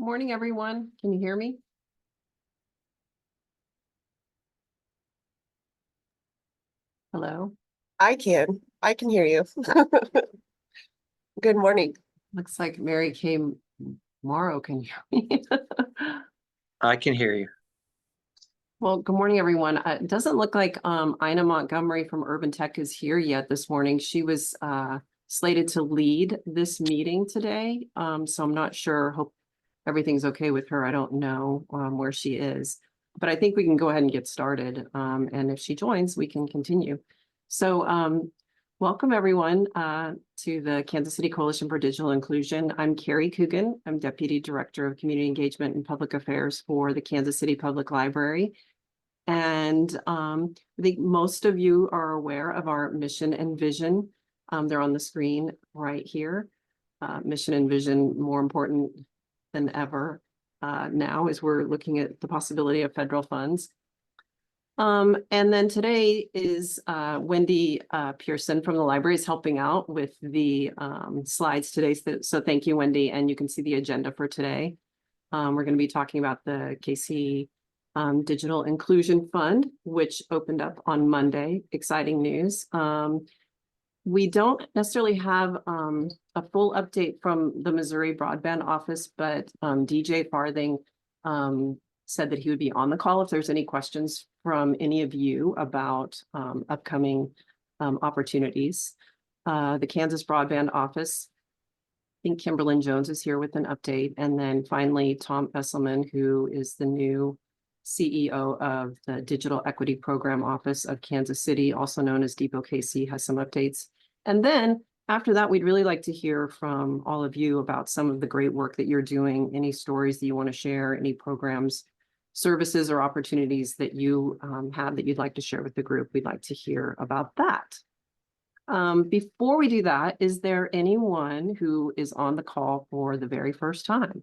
Good morning, everyone. Can you hear me? Hello? I can hear you. Good morning. Looks like Mary Kay Morrow can hear me. I can hear you. Well, good morning, everyone. It doesn't look like Ina Montgomery from Urban Tech is here yet this morning. She was slated to lead this meeting today. So I'm not sure. Hope everything's okay with her. I don't know where she is, but I think we can go ahead and get started. And if she joins, we can continue. So welcome everyone to the Kansas City Coalition for Digital Inclusion. I'm Carrie Coogan. I'm Deputy Director of Community Engagement and Public Affairs for the Kansas City Public Library. And I think most of you are aware of our mission and vision. They're on the screen right here. Mission and vision, more important than ever now as we're looking at the possibility of federal funds. And then today is Wendy Pearson from the library is helping out with the slides today. So thank you, Wendy. And you can see the agenda for today. We're going to be talking about the KC Digital Inclusion Fund, which opened up on Monday. Exciting news. We don't necessarily have a full update from the Missouri Broadband Office, but DJ Farthing said that he would be on the call if there's any questions from any of you about upcoming opportunities. The Kansas Broadband Office, I think Kimberlyn Jones is here with an update. And then finally, Tom Esselman, who is the new CEO of the Digital Equity Program Office of Kansas City, also known as DEPO-KC, has some updates. And then after that, we'd really like to hear from all of you about some of the great work that you're doing, any stories that you want to share, any programs, services, or opportunities that you have that you'd like to share with the group. We'd like to hear about that. Before we do that, is there anyone who is on the call for the very first time?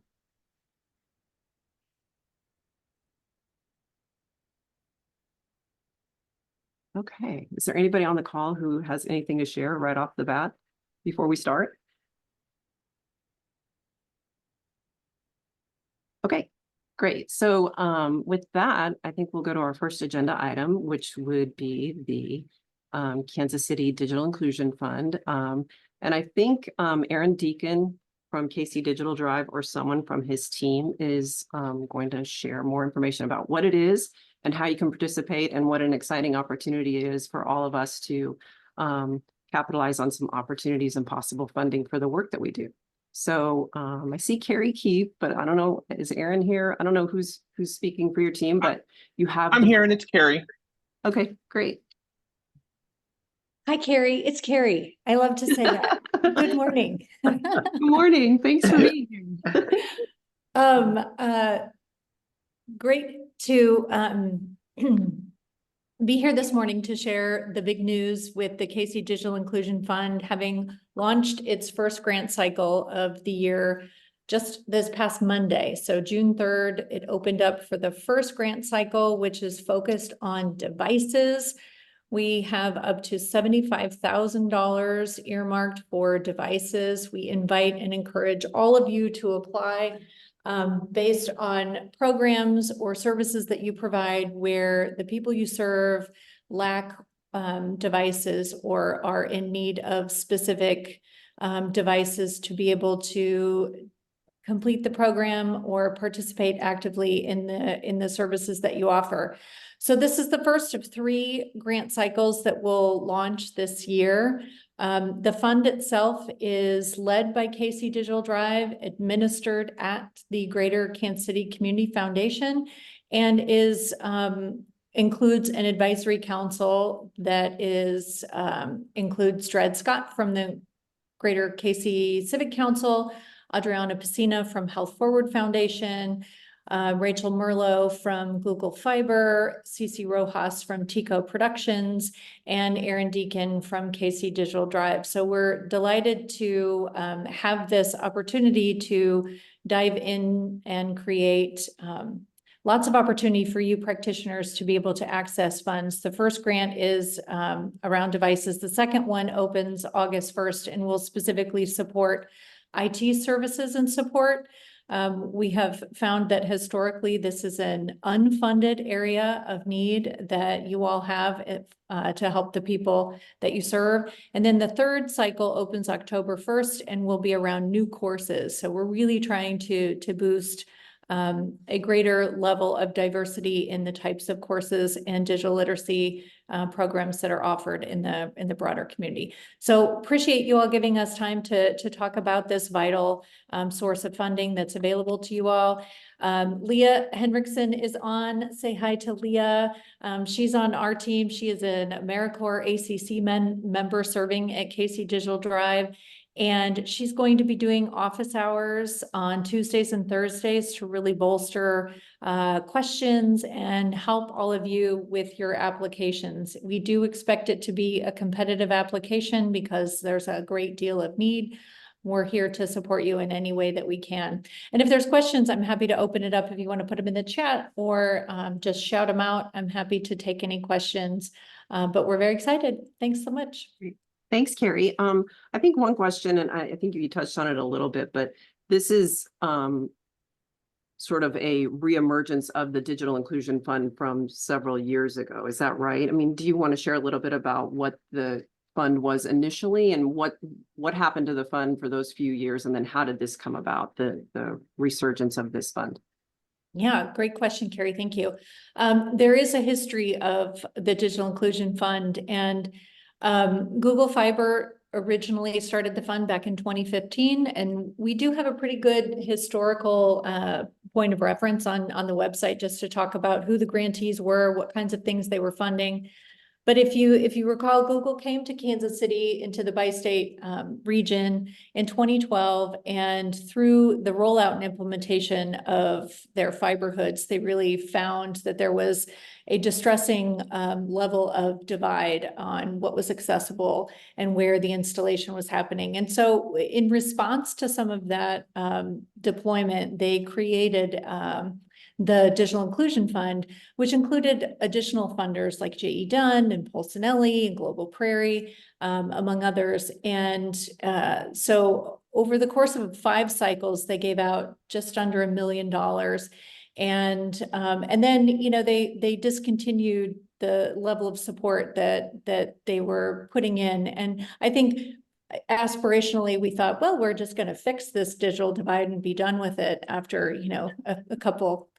Okay, is there anybody on the call who has anything to share right off the bat before we start? Okay, great. So with that, I think we'll go to our first agenda item, which would be the Kansas City Digital Inclusion Fund. And I think Aaron Deacon from KC Digital Drive or someone from his team is going to share more information about what it is and how you can participate and what an exciting opportunity it is for all of us to capitalize on some opportunities and possible funding for the work that we do. So I see Carrie Keefe, but I don't know, is Aaron here? I don't know who's speaking for your team, but you have- I'm here and it's Carrie. Okay, great. Hi, Carrie. It's Carrie. I love to say that. Good morning. Good morning. Thanks for being here. Great to be here this morning to share the big news with the KC Digital Inclusion Fund having launched its first grant cycle of the year just this past Monday. So June 3rd, it opened up for the first grant cycle, which is focused on devices. We have up to $75,000 earmarked for devices. We invite and encourage all of you to apply based on programs or services that you provide where the people you serve lack devices or are in need of specific devices to be able to complete the program or participate actively in the services that you offer. So this is the first of 3 grant cycles that will launch this year. The fund itself is led by KC Digital Drive, administered at the Greater Kansas City Community Foundation, and is includes an advisory council that is includes Dred Scott from the Greater KC Civic Council, Adriana Pacina from Health Forward Foundation, Rachel Merlo from Google Fiber, Cece Rojas from Tico Productions, and Aaron Deacon from KC Digital Drive. So we're delighted to have this opportunity to dive in and create lots of opportunity for you practitioners to be able to access funds. The first grant is around devices. The second one opens August 1st and will specifically support IT services and support. We have found that historically, this is an unfunded area of need that you all have to help the people that you serve. And then the third cycle opens October 1st and will be around new courses. So we're really trying to boost a greater level of diversity in the types of courses and digital literacy programs that are offered in the broader community. So appreciate you all giving us time to talk about this vital source of funding that's available to you all. Leah Hendrickson is on. Say hi to Leah. She's on our team. She is an AmeriCorps ACC member serving at KC Digital Drive. And she's going to be doing office hours on Tuesdays and Thursdays to really bolster questions and help all of you with your applications. We do expect it to be a competitive application because there's a great deal of need. We're here to support you in any way that we can. And if there's questions, I'm happy to open it up if you want to put them in the chat or just shout them out. I'm happy to take any questions, but we're very excited. Thanks so much. Thanks, Carrie. I think one question, and I think you touched on it a little bit, but this is sort of a reemergence of the Digital Inclusion Fund from several years ago. Is that right? I mean, do you want to share a little bit about what the fund was initially and what happened to the fund for those few years? And then how did this come about, the resurgence of this fund? Yeah, great question, Carrie. Thank you. There is a history of the Digital Inclusion Fund, and Google Fiber originally started the fund back in 2015, and we do have a pretty good historical point of reference on the website just to talk about who the grantees were, what kinds of things they were funding. But if you recall, Google came to Kansas City into the bi-state region in 2012, and through the rollout and implementation of their fiber hoods, they really found that there was a distressing level of divide on what was accessible and where the installation was happening. And so in response to some of that deployment, they created the Digital Inclusion Fund, which included additional funders like J.E. Dunn and Polsinelli and Global Prairie, among others. And so over the course of 5 cycles, they gave out just under $1 million. And then, you know, they discontinued the level of support that they were putting in. And I think aspirationally, we thought, well, we're just going to fix this digital divide and be done with it after, you know, a couple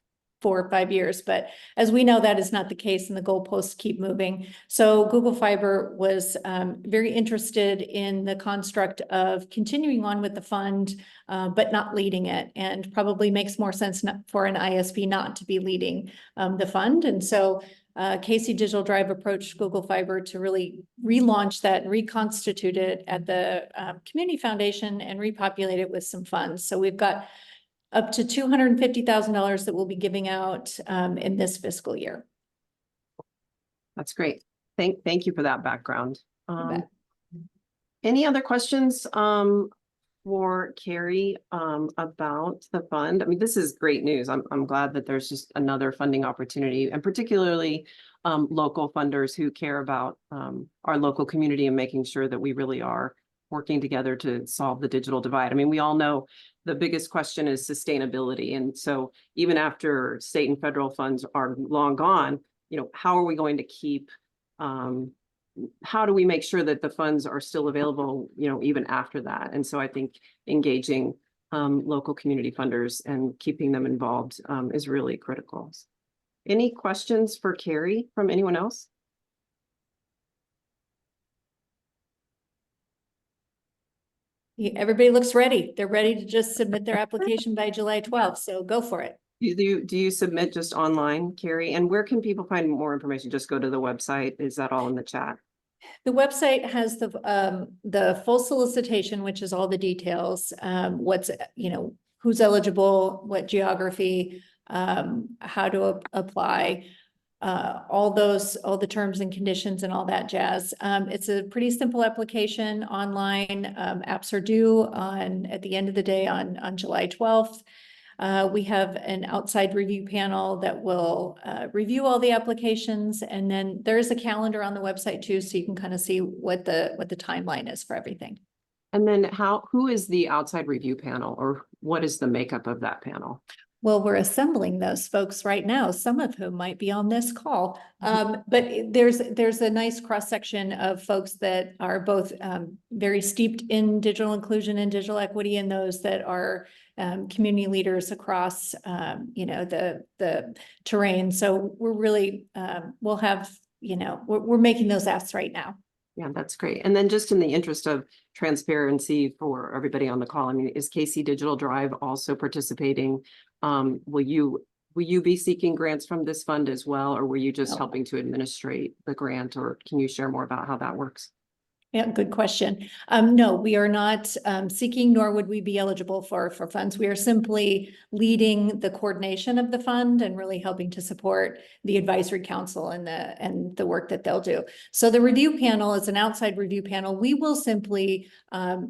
4 or 5 years. But as we know, that is not the case, and the goalposts keep moving. So Google Fiber was very interested in the construct of continuing on with the fund, but not leading it, and probably makes more sense for an ISP not to be leading the fund. And so KC Digital Drive approached Google Fiber to really relaunch that and reconstitute it at the Community Foundation and repopulate it with some funds. So we've got up to $250,000 that we'll be giving out in this fiscal year. That's great. Thank you for that background. bet. Any other questions for Carrie about the fund? I mean, this is great news. I'm glad that there's just another funding opportunity, and particularly local funders who care about our local community and making sure that we really are working together to solve the digital divide. I mean, we all know the biggest question is sustainability. And so even after state and federal funds are long gone, you know, how are we going to keep, how do we make sure that the funds are still available, you know, even after that? And so I think engaging local community funders and keeping them involved is really critical. Any questions for Carrie from anyone else? Everybody looks ready. They're ready to just submit their application by July 12th. So go for it. Do you submit just online, Carrie? And where can people find more information? Just go to the website. Is that all in the chat? The website has the full solicitation, which is all the details. What's, you know, who's eligible, what geography, how to apply, all the terms and conditions and all that jazz. It's a pretty simple application online. Apps are due at the end of the day on July 12th. We have an outside review panel that will review all the applications, and then there's a calendar on the website too, so you can kind of see what the timeline is for everything. And then who is the outside review panel, or what is the makeup of that panel? Well, we're assembling those folks right now, some of whom might be on this call. But there's a nice cross-section of folks that are both very steeped in digital inclusion and digital equity, and those that are community leaders across the terrain. So we're really we'll have, we're making those asks right now. Yeah, that's great. And then just in the interest of transparency for everybody on the call, I mean, is KC Digital Drive also participating? Will you be seeking grants from this fund as well, or were you just No. helping to administrate the grant, or can you share more about how that works? Yeah, good question. No, we are not seeking, nor would we be eligible for funds. We are simply leading the coordination of the fund and really helping to support the advisory council and the work that they'll do. So the review panel is an outside review panel. We will simply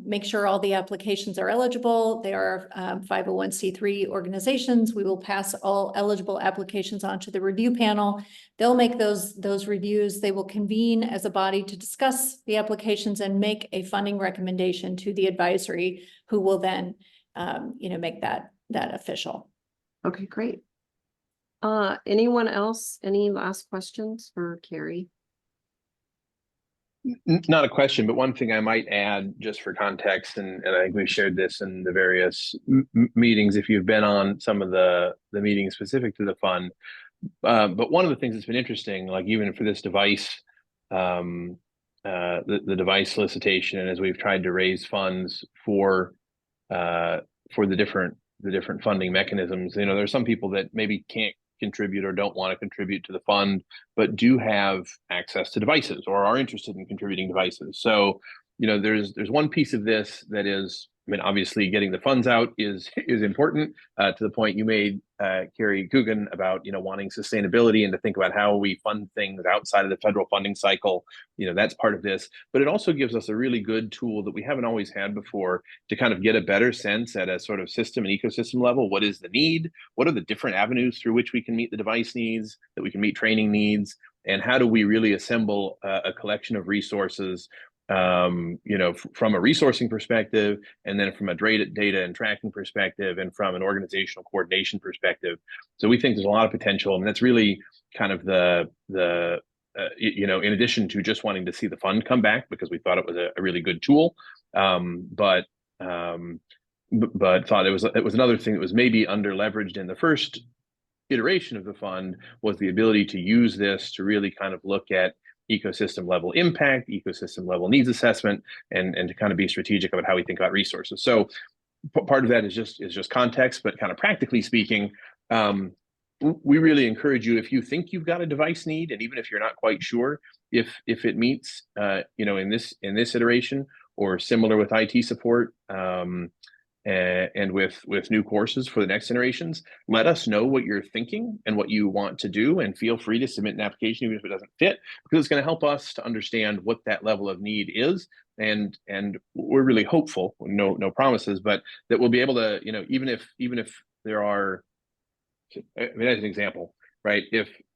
make sure all the applications are eligible. They are 501c3 organizations. We will pass all eligible applications onto the review panel. They'll make those reviews. They will convene as a body to discuss the applications and make a funding recommendation to the advisory, who will then, make that official. Okay, great. Anyone else? Any last questions for Carrie? Not a question, but one thing I might add just for context, and I think we've shared this in the various meetings, if you've been on some of the meetings specific to the fund. But one of the things that's been interesting, like even for this device, the device solicitation, and as we've tried to raise funds for the different funding mechanisms, there's some people that maybe can't contribute or don't want to contribute to the fund, but do have access to devices or are interested in contributing devices. So, there's one piece of this that is, obviously getting the funds out is important, to the point you made, Carrie Coogan, about, wanting sustainability and to think about how we fund things outside of the federal funding cycle. That's part of this, but it also gives us a really good tool that we haven't always had before to kind of get a better sense at a sort of system and ecosystem level. What is the need? What are the different avenues through which we can meet the device needs, that we can meet training needs? And how do we really assemble a collection of resources, from a resourcing perspective, and then from a data and tracking perspective, and from an organizational coordination perspective. So we think there's a lot of potential, and that's really kind of in addition to just wanting to see the fund come back, because we thought it was a really good tool, but thought it was another thing that was maybe under leveraged in the first iteration of the fund, was the ability to use this to really kind of look at ecosystem level impact, ecosystem level needs assessment, and to kind of be strategic about how we think about resources. So part of that is just context, but kind of practically speaking, we really encourage you, if you think you've got a device need, and even if you're not quite sure if it meets, in this iteration, or similar with IT support, and with new courses for the next generations, let us know what you're thinking and what you want to do, and feel free to submit an application even if it doesn't fit, because it's going to help us to understand what that level of need is. And we're really hopeful, no promises, but that we'll be able to, even if there are, as an example, right?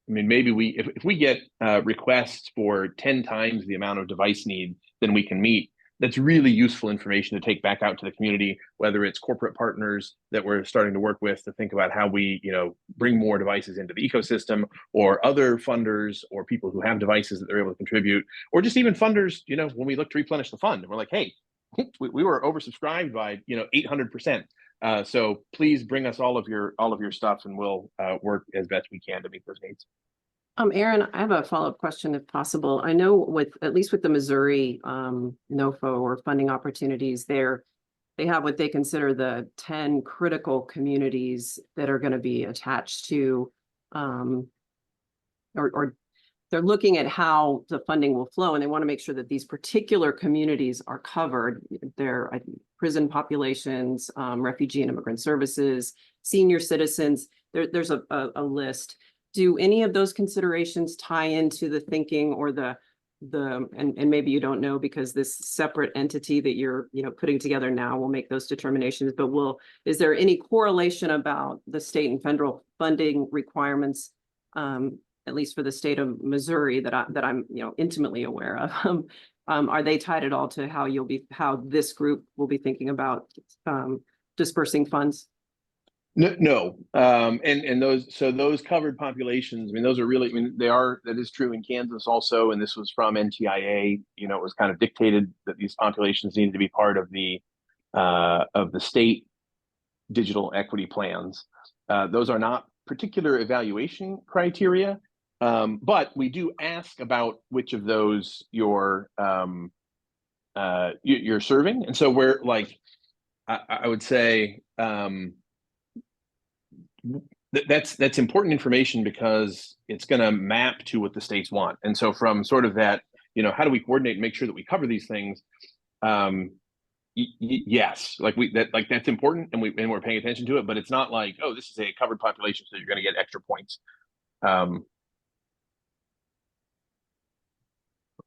Maybe if we get requests for 10 times the amount of device need than we can meet, that's really useful information to take back out to the community, whether it's corporate partners that we're starting to work with to think about how we, bring more devices into the ecosystem, or other funders or people who have devices that they're able to contribute, or just even funders, when we look to replenish the fund and we're like, hey, we were oversubscribed by, 800%. So please bring us all of your stuff, and we'll work as best we can to meet those needs. Aaron, I have a follow-up question if possible. I know at least with the Missouri NOFO or funding opportunities there, they have what they consider the 10 critical communities that are going to be attached to, or they're looking at how the funding will flow, and they want to make sure that these particular communities are covered. They're prison populations, refugee and immigrant services, senior citizens. There's a list. Do any of those considerations tie into the thinking, or and maybe you don't know because this separate entity that you're putting together now will make those determinations, but is there any correlation about the state and federal funding requirements, at least for the state of Missouri, that I'm intimately aware of, Are they tied at all to how this group will be thinking about dispersing funds? No, and those covered populations, I mean, those are really, I mean, that is true in Kansas also, and this was from NTIA. You know, it was kind of dictated that these populations needed to be part of the state digital equity plans. Those are not particular evaluation criteria, but we do ask about which of those you're serving, and so we're like, I would say. That's important information because it's going to map to what the states want. And so from sort of that, you know, how do we coordinate and make sure that we cover these things? Yes, that's important, and we're paying attention to it, but it's not like, oh, this is a covered population, so you're going to get extra points.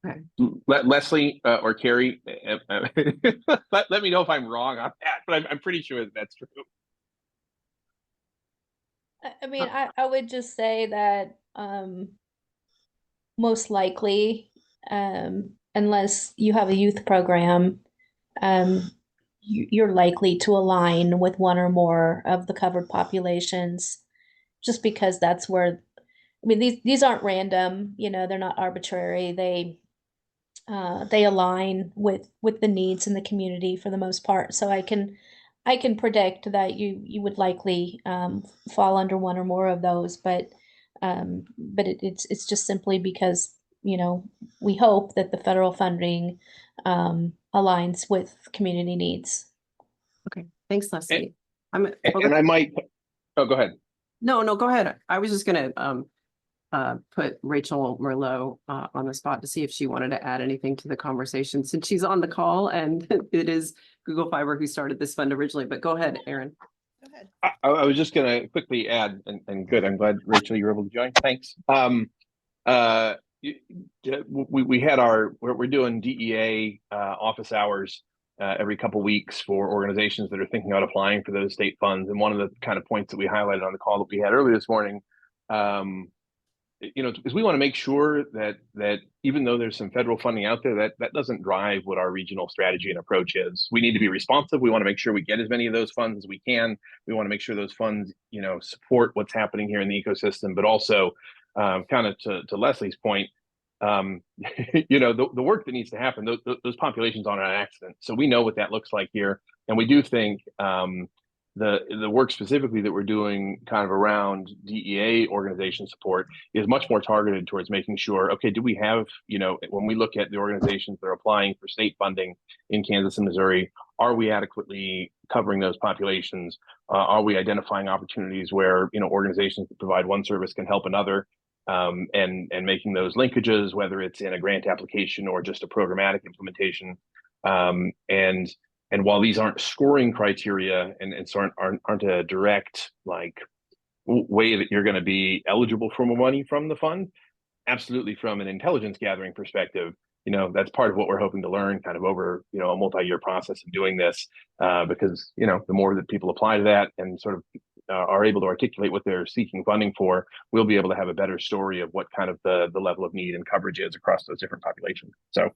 Okay. Leslie or Carrie, let me know if I'm wrong on that, but I'm pretty sure that's true. I mean, I would just say that most likely, unless you have a youth program, you're likely to align with one or more of the covered populations, just because that's where, I mean, these aren't random, you know, they're not arbitrary. They align with the needs in the community for the most part. So I can predict that you would likely fall under one or more of those, but it's just simply because, you know, we hope that the federal funding aligns with community needs. Okay, thanks, Leslie. And I might, oh, go ahead. No, go ahead. I was just gonna put Rachel Merlot on the spot to see if she wanted to add anything to the conversation, since she's on the call, and it is Google Fiber who started this fund originally. But go ahead, Aaron. Go ahead. I was just going to quickly add, and good, I'm glad, Rachel, you were able to join. Thanks. We had we're doing DEA office hours every couple weeks for organizations that are thinking about applying for those state funds. And one of the kind of points that we highlighted on the call that we had earlier this morning, you know, is we want to make sure that even though there's some federal funding out there, that doesn't drive what our regional strategy and approach is. We need to be responsive. We want to make sure we get as many of those funds as we can. We want to make sure those funds, you know, support what's happening here in the ecosystem, but also kind of to Leslie's point, you know, the work that needs to happen, those populations aren't an accident. So we know what that looks like here. And we do think the work specifically that we're doing kind of around DEA organization support is much more targeted towards making sure, okay, do we have, you know, when we look at the organizations that are applying for state funding in Kansas and Missouri, are we adequately covering those populations? Are we identifying opportunities where, you know, organizations that provide one service can help another? And making those linkages, whether it's in a grant application or just a programmatic implementation. And while these aren't scoring criteria and so aren't a direct like way that you're going to be eligible for more money from the fund, absolutely from an intelligence gathering perspective, you know, that's part of what we're hoping to learn kind of over, you know, a multi-year process of doing this, because, you know, the more that people apply to that and sort of are able to articulate what they're seeking funding for, we'll be able to have a better story of what kind of the level of need and coverage is across those different populations. So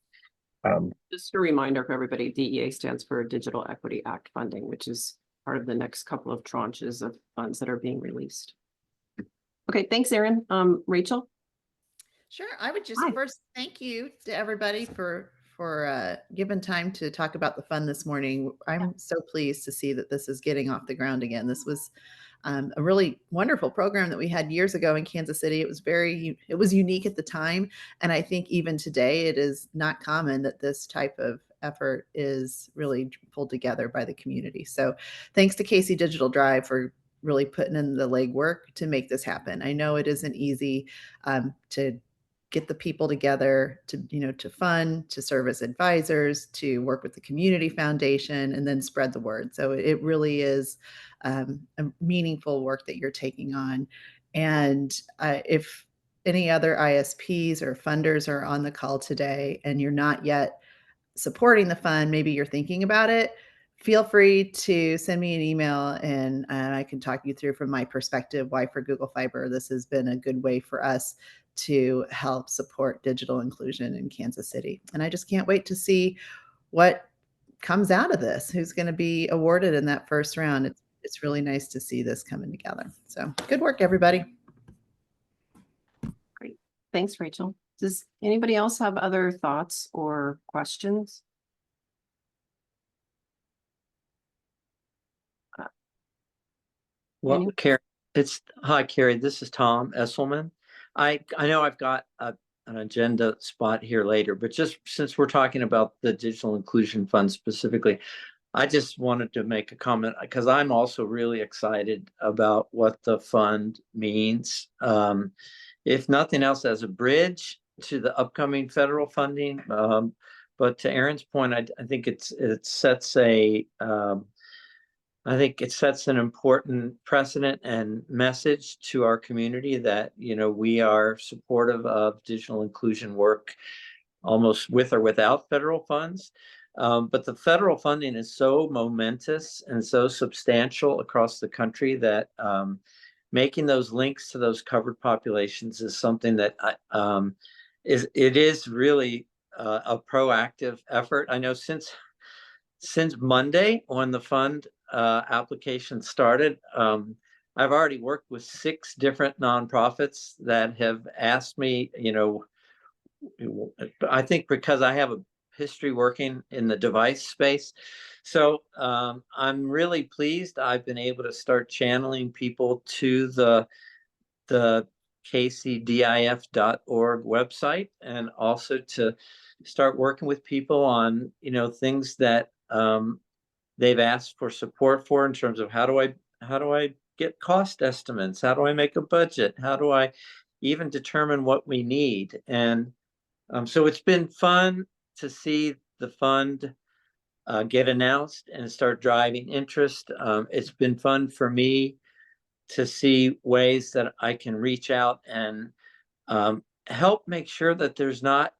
just a reminder for everybody, DEA stands for Digital Equity Act funding, which is part of the next couple of tranches of funds that are being released. Okay, thanks, Aaron. Rachel? Sure. I would just Hi. first thank you to everybody for giving time to talk about the fund this morning. I'm so pleased to see that this is getting off the ground again. This was a really wonderful program that we had years ago in Kansas City. It was unique at the time. And I think even today, it is not common that this type of effort is really pulled together by the community. So thanks to KC Digital Drive for really putting in the legwork to make this happen. I know it isn't easy to get the people together to, you know, to fund, to serve as advisors, to work with the community foundation, and then spread the word. So it really is a meaningful work that you're taking on. And if any other ISPs or funders are on the call today and you're not yet supporting the fund, maybe you're thinking about it, feel free to send me an email and I can talk you through from my perspective why for Google Fiber this has been a good way for us to help support digital inclusion in Kansas City. And I just can't wait to see what comes out of this, who's going to be awarded in that first round. It's really nice to see this coming together. So good work, everybody. Great. Thanks, Rachel. Does anybody else have other thoughts or questions? Well, Any- Carrie, hi, Carrie, this is Tom Esselman. I know I've got an agenda spot here later, but just since we're talking about the Digital Inclusion Fund specifically, I just wanted to make a comment because I'm also really excited about what the fund means. If nothing else, as a bridge to the upcoming federal funding. But to Aaron's point, I think it sets I think it sets an important precedent and message to our community that, we are supportive of digital inclusion work almost with or without federal funds. But the federal funding is so momentous and so substantial across the country that making those links to those covered populations is something that is really a proactive effort. I know since Monday when the fund application started, I've already worked with 6 different nonprofits that have asked me, I think because I have a history working in the device space. So I'm really pleased I've been able to start channeling people to the kcdif.org website, and also to start working with people on, things that they've asked for support for in terms of how do I get cost estimates? How do I make a budget? How do I even determine what we need? And so it's been fun to see the fund get announced and start driving interest. It's been fun for me to see ways that I can reach out and help make sure that there's not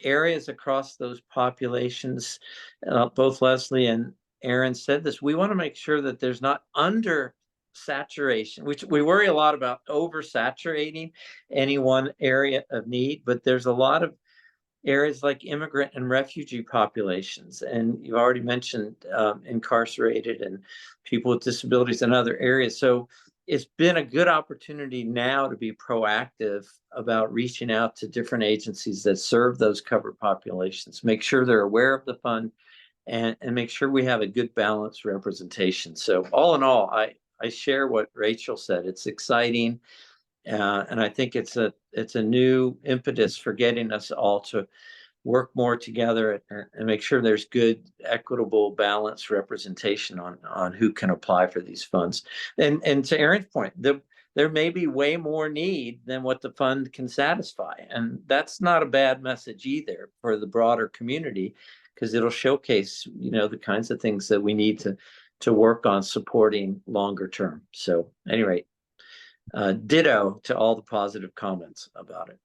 areas across those populations. Both Leslie and Aaron said this. We want to make sure that there's not under saturation, which we worry a lot about oversaturating any one area of need, but there's a lot of areas like immigrant and refugee populations, and you've already mentioned incarcerated and people with disabilities in other areas. So it's been a good opportunity now to be proactive about reaching out to different agencies that serve those covered populations, make sure they're aware of the fund, and make sure we have a good balanced representation. So all in all, I share what Rachel said. It's exciting. And I think it's a new impetus for getting us all to work more together and make sure there's good, equitable, balanced representation on who can apply for these funds. And to Aaron's point, there may be way more need than what the fund can satisfy, and that's not a bad message either for the broader community, because it'll showcase the kinds of things that we need to work on supporting longer term. So at any rate, ditto to all the positive comments about it.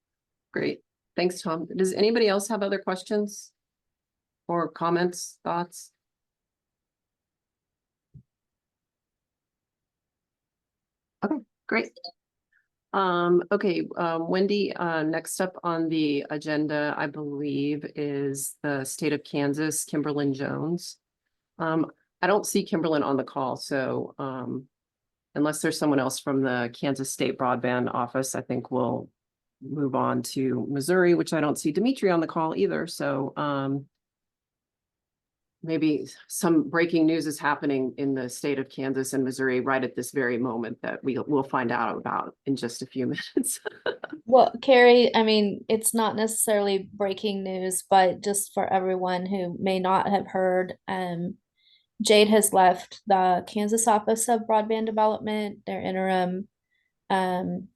Great. Thanks, Tom. Does anybody else have other questions or comments, thoughts? Okay, great. Okay, Wendy, next up on the agenda, I believe, is the state of Kansas, Kimberlyn Jones. I don't see Kimberlyn on the call, so unless there's someone else from the Kansas State Broadband Office, I think we'll move on to Missouri, which I don't see Dimitri on the call either. So maybe some breaking news is happening in the state of Kansas and Missouri right at this very moment that we'll find out about in just a few minutes. Well, Carrie, I mean, it's not necessarily breaking news, but just for everyone who may not have heard, Jade has left the Kansas Office of Broadband Development. Their interim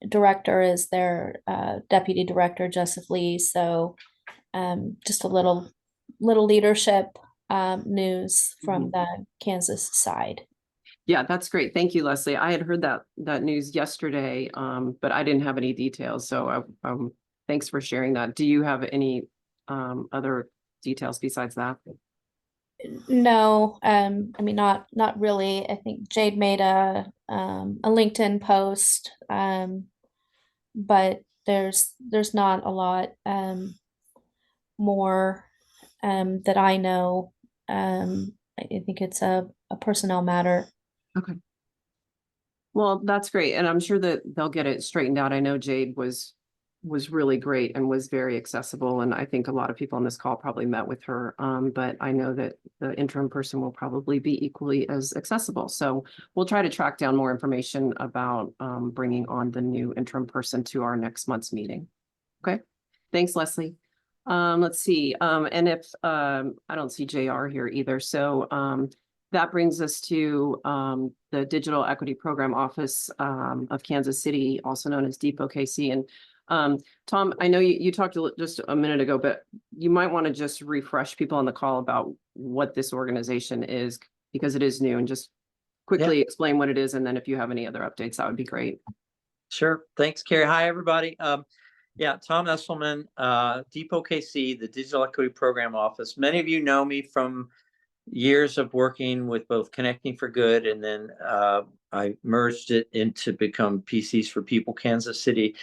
director is their deputy director, Joseph Lee. So just a little leadership news from the Kansas side. Yeah, that's great. Thank you, Leslie. I had heard that news yesterday, but I didn't have any details. So thanks for sharing that. Do you have any other details besides that? No, I mean, not really. I think Jade made a LinkedIn post, but there's not a lot more that I know. I think it's a personnel matter. Okay. Well, that's great. And I'm sure that they'll get it straightened out. I know Jade was really great and was very accessible. And I think a lot of people on this call probably met with her. But I know that the interim person will probably be equally as accessible. So we'll try to track down more information about bringing on the new interim person to our next month's meeting. Okay. Thanks, Leslie. Let's see. And if I don't see JR here either. So that brings us to the Digital Equity Program Office of Kansas City, also known as DEPO-KC. And Tom, I know you talked just a minute ago, but you might want to just refresh people on the call about what this organization is, because it is new, and just quickly explain what it is. And then if you have any other updates, that would be great. Sure. Thanks, Carrie. Hi, everybody. Yeah, Tom Esselman, DEPO-KC, the Digital Equity Program Office. Many of you know me from years of working with both Connecting for Good, and then I merged it into become PCs for People Kansas City,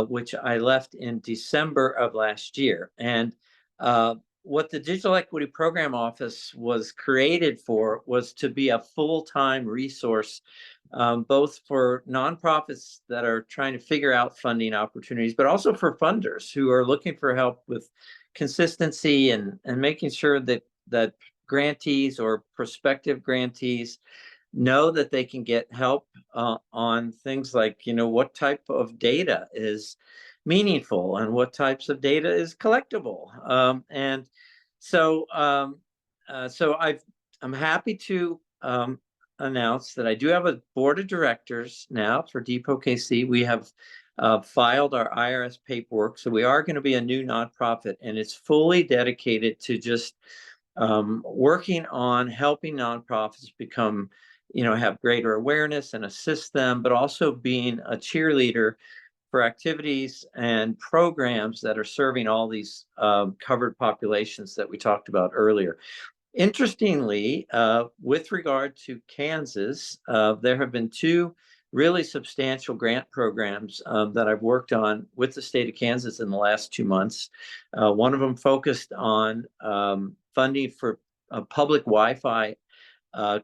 which I left in December of last year. And what the Digital Equity Program Office was created for was to be a full-time resource, both for nonprofits that are trying to figure out funding opportunities, but also for funders who are looking for help with consistency and making sure that grantees or prospective grantees know that they can get help on things like, what type of data is meaningful and what types of data is collectible. So I'm happy to announce that I do have a board of directors now for DEPO-KC. We have filed our IRS paperwork, so we are going to be a new nonprofit, and it's fully dedicated to just working on helping nonprofits become, have greater awareness and assist them, but also being a cheerleader for activities and programs that are serving all these covered populations that we talked about earlier. Interestingly, with regard to Kansas, there have been two really substantial grant programs that I've worked on with the state of Kansas in the last 2 months. One of them focused on funding for public Wi-Fi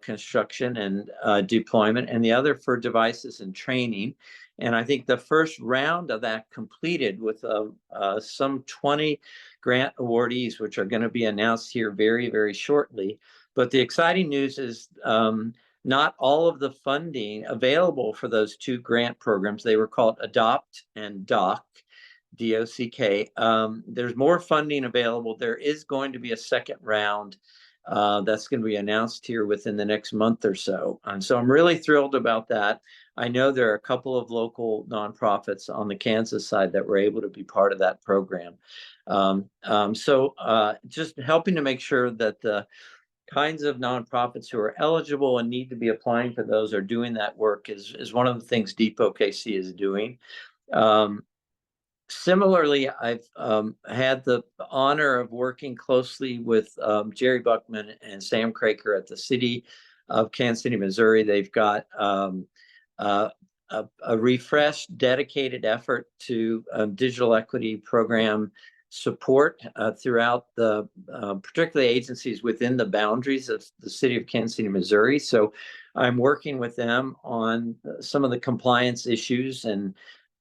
construction and deployment, and the other for devices and training. And I think the first round of that completed with some 20 grant awardees, which are going to be announced here very, very shortly. But the exciting news is not all of the funding available for those two grant programs. They were called Adopt and DOC, DOCK. There's more funding available. There is going to be a second round that's going to be announced here within the next month or so. And so I'm really thrilled about that. I know there are a couple of local nonprofits on the Kansas side that were able to be part of that program. So just helping to make sure that the kinds of nonprofits who are eligible and need to be applying for those are doing that work is one of the things DEPO-KC is doing. Similarly, I've had the honor of working closely with Jerry Buckman and Sam Craker at the city of Kansas City, Missouri. They've got a refreshed, dedicated effort to digital equity program support throughout the particularly agencies within the boundaries of the city of Kansas City, Missouri. So I'm working with them on some of the compliance issues and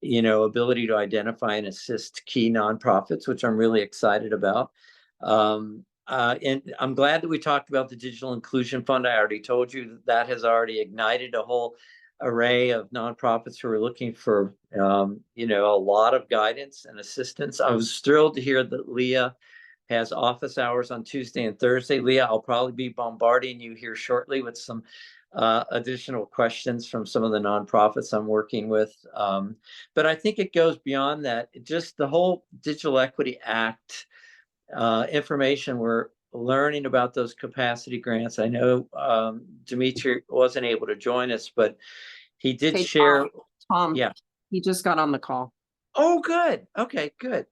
ability to identify and assist key nonprofits, which I'm really excited about. And I'm glad that we talked about the Digital Inclusion Fund. I already told you that has already ignited a whole array of nonprofits who are looking for, a lot of guidance and assistance. I was thrilled to hear that Leah has office hours on Tuesday and Thursday. Leah, I'll probably be bombarding you here shortly with some additional questions from some of the nonprofits I'm working with. But I think it goes beyond that. Just the whole Digital Equity Act information we're learning about those capacity grants. I know Dimitri wasn't able to join us, but he did share. Tom, yeah, he just got on the call. Oh, good. Okay, good.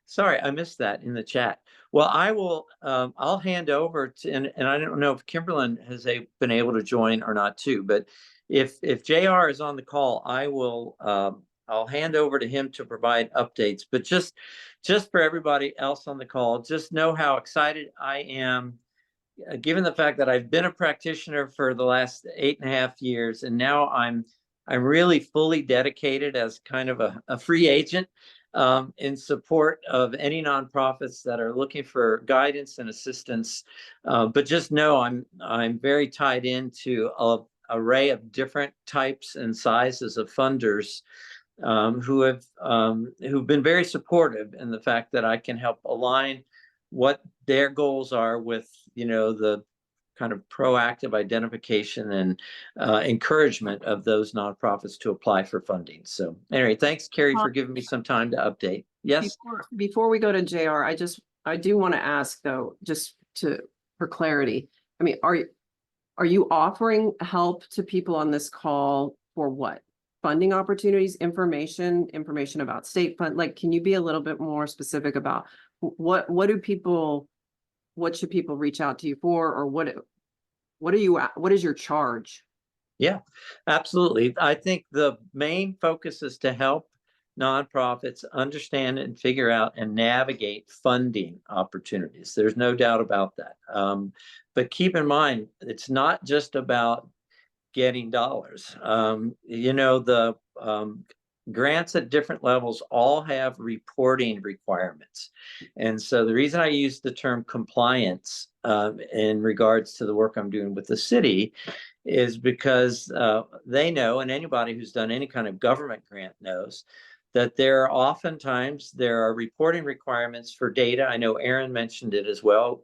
Sorry, I missed that in the chat. Well, I will. I'll hand over to, and I don't know if Kimberlyn has been able to join or not too. But if JR is on the call, I will I'll hand over to him to provide updates. But just for everybody else on the call, just know how excited I am, given the fact that I've been a practitioner for the last 8.5 years, and now I'm really fully dedicated as kind of a free agent in support of any nonprofits that are looking for guidance and assistance. But just know I'm very tied into an array of different types and sizes of funders who've been very supportive in the fact that I can help align what their goals are with, the kind of proactive identification and encouragement of those nonprofits to apply for funding. So anyway, thanks, Carrie, for giving me some time to update. Yes. Before we go to JR, I do want to ask though, for clarity. I mean, are you offering help to people on this call for what? Funding opportunities, information about state fund? Like, can you be a little bit more specific about what should people reach out to you for, or what is your charge? Yeah, absolutely. I think the main focus is to help nonprofits understand and figure out and navigate funding opportunities. There's no doubt about that. But keep in mind, it's not just about getting dollars. The grants at different levels all have reporting requirements. And so the reason I use the term compliance in regards to the work I'm doing with the city is because they know, and anybody who's done any kind of government grant knows, that there are reporting requirements for data. I know Aaron mentioned it as well.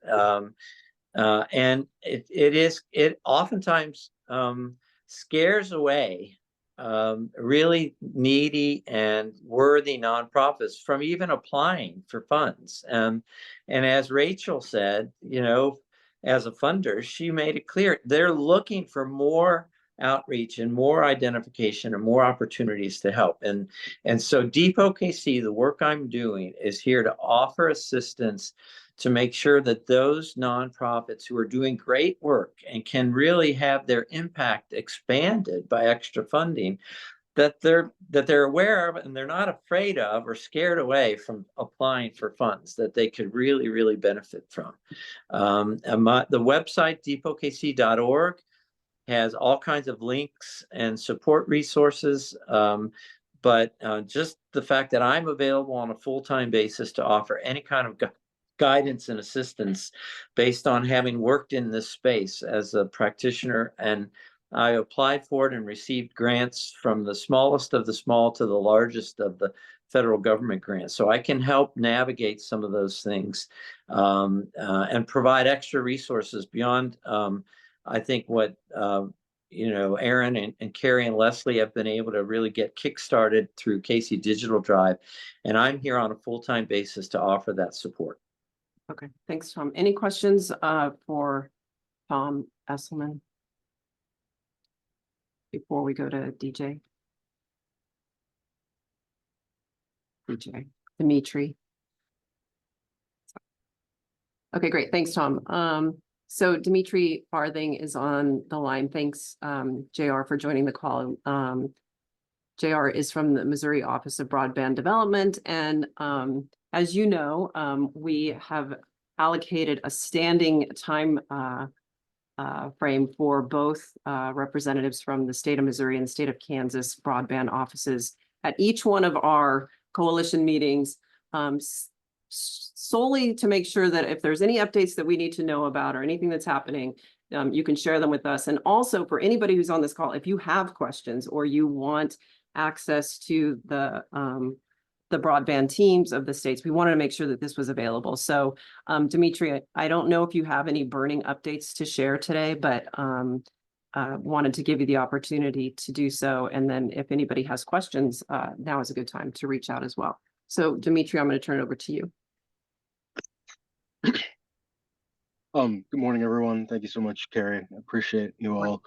And it oftentimes scares away really needy and worthy nonprofits from even applying for funds. And as Rachel said, as a funder, she made it clear they're looking for more outreach and more identification and more opportunities to help. And so DEPO-KC, the work I'm doing, is here to offer assistance to make sure that those nonprofits who are doing great work and can really have their impact expanded by extra funding, that they're aware of and they're not afraid of or scared away from applying for funds that they could really, really benefit from. The website, DEPO-KC.org, has all kinds of links and support resources. But just the fact that I'm available on a full-time basis to offer any kind of guidance and assistance based on having worked in this space as a practitioner, and I applied for it and received grants from the smallest of the small to the largest of the federal government grants. So I can help navigate some of those things and provide extra resources beyond, I think, what Aaron and Carrie and Leslie have been able to really get kickstarted through KC Digital Drive. And I'm here on a full-time basis to offer that support. Okay, thanks, Tom. Any questions for Tom Esselman before we go to DJ? Dimitri. Okay, great. Thanks, Tom. So Dimitri Farthing is on the line. Thanks, JR, for joining the call. JR is from the Missouri Office of Broadband Development, and as you know, we have allocated a standing time frame for both representatives from the state of Missouri and the state of Kansas broadband offices at each one of our coalition meetings, solely to make sure that if there's any updates that we need to know about or anything that's happening, you can share them with us. And also for anybody who's on this call, if you have questions or you want access to the broadband teams of the states, we wanted to make sure that this was available. So Dimitri, I don't know if you have any burning updates to share today, but wanted to give you the opportunity to do so. And then if anybody has questions, now is a good time to reach out as well. So Dimitri, I'm going to turn it over to you. Good morning, everyone. Thank you so much, Carrie. I appreciate you all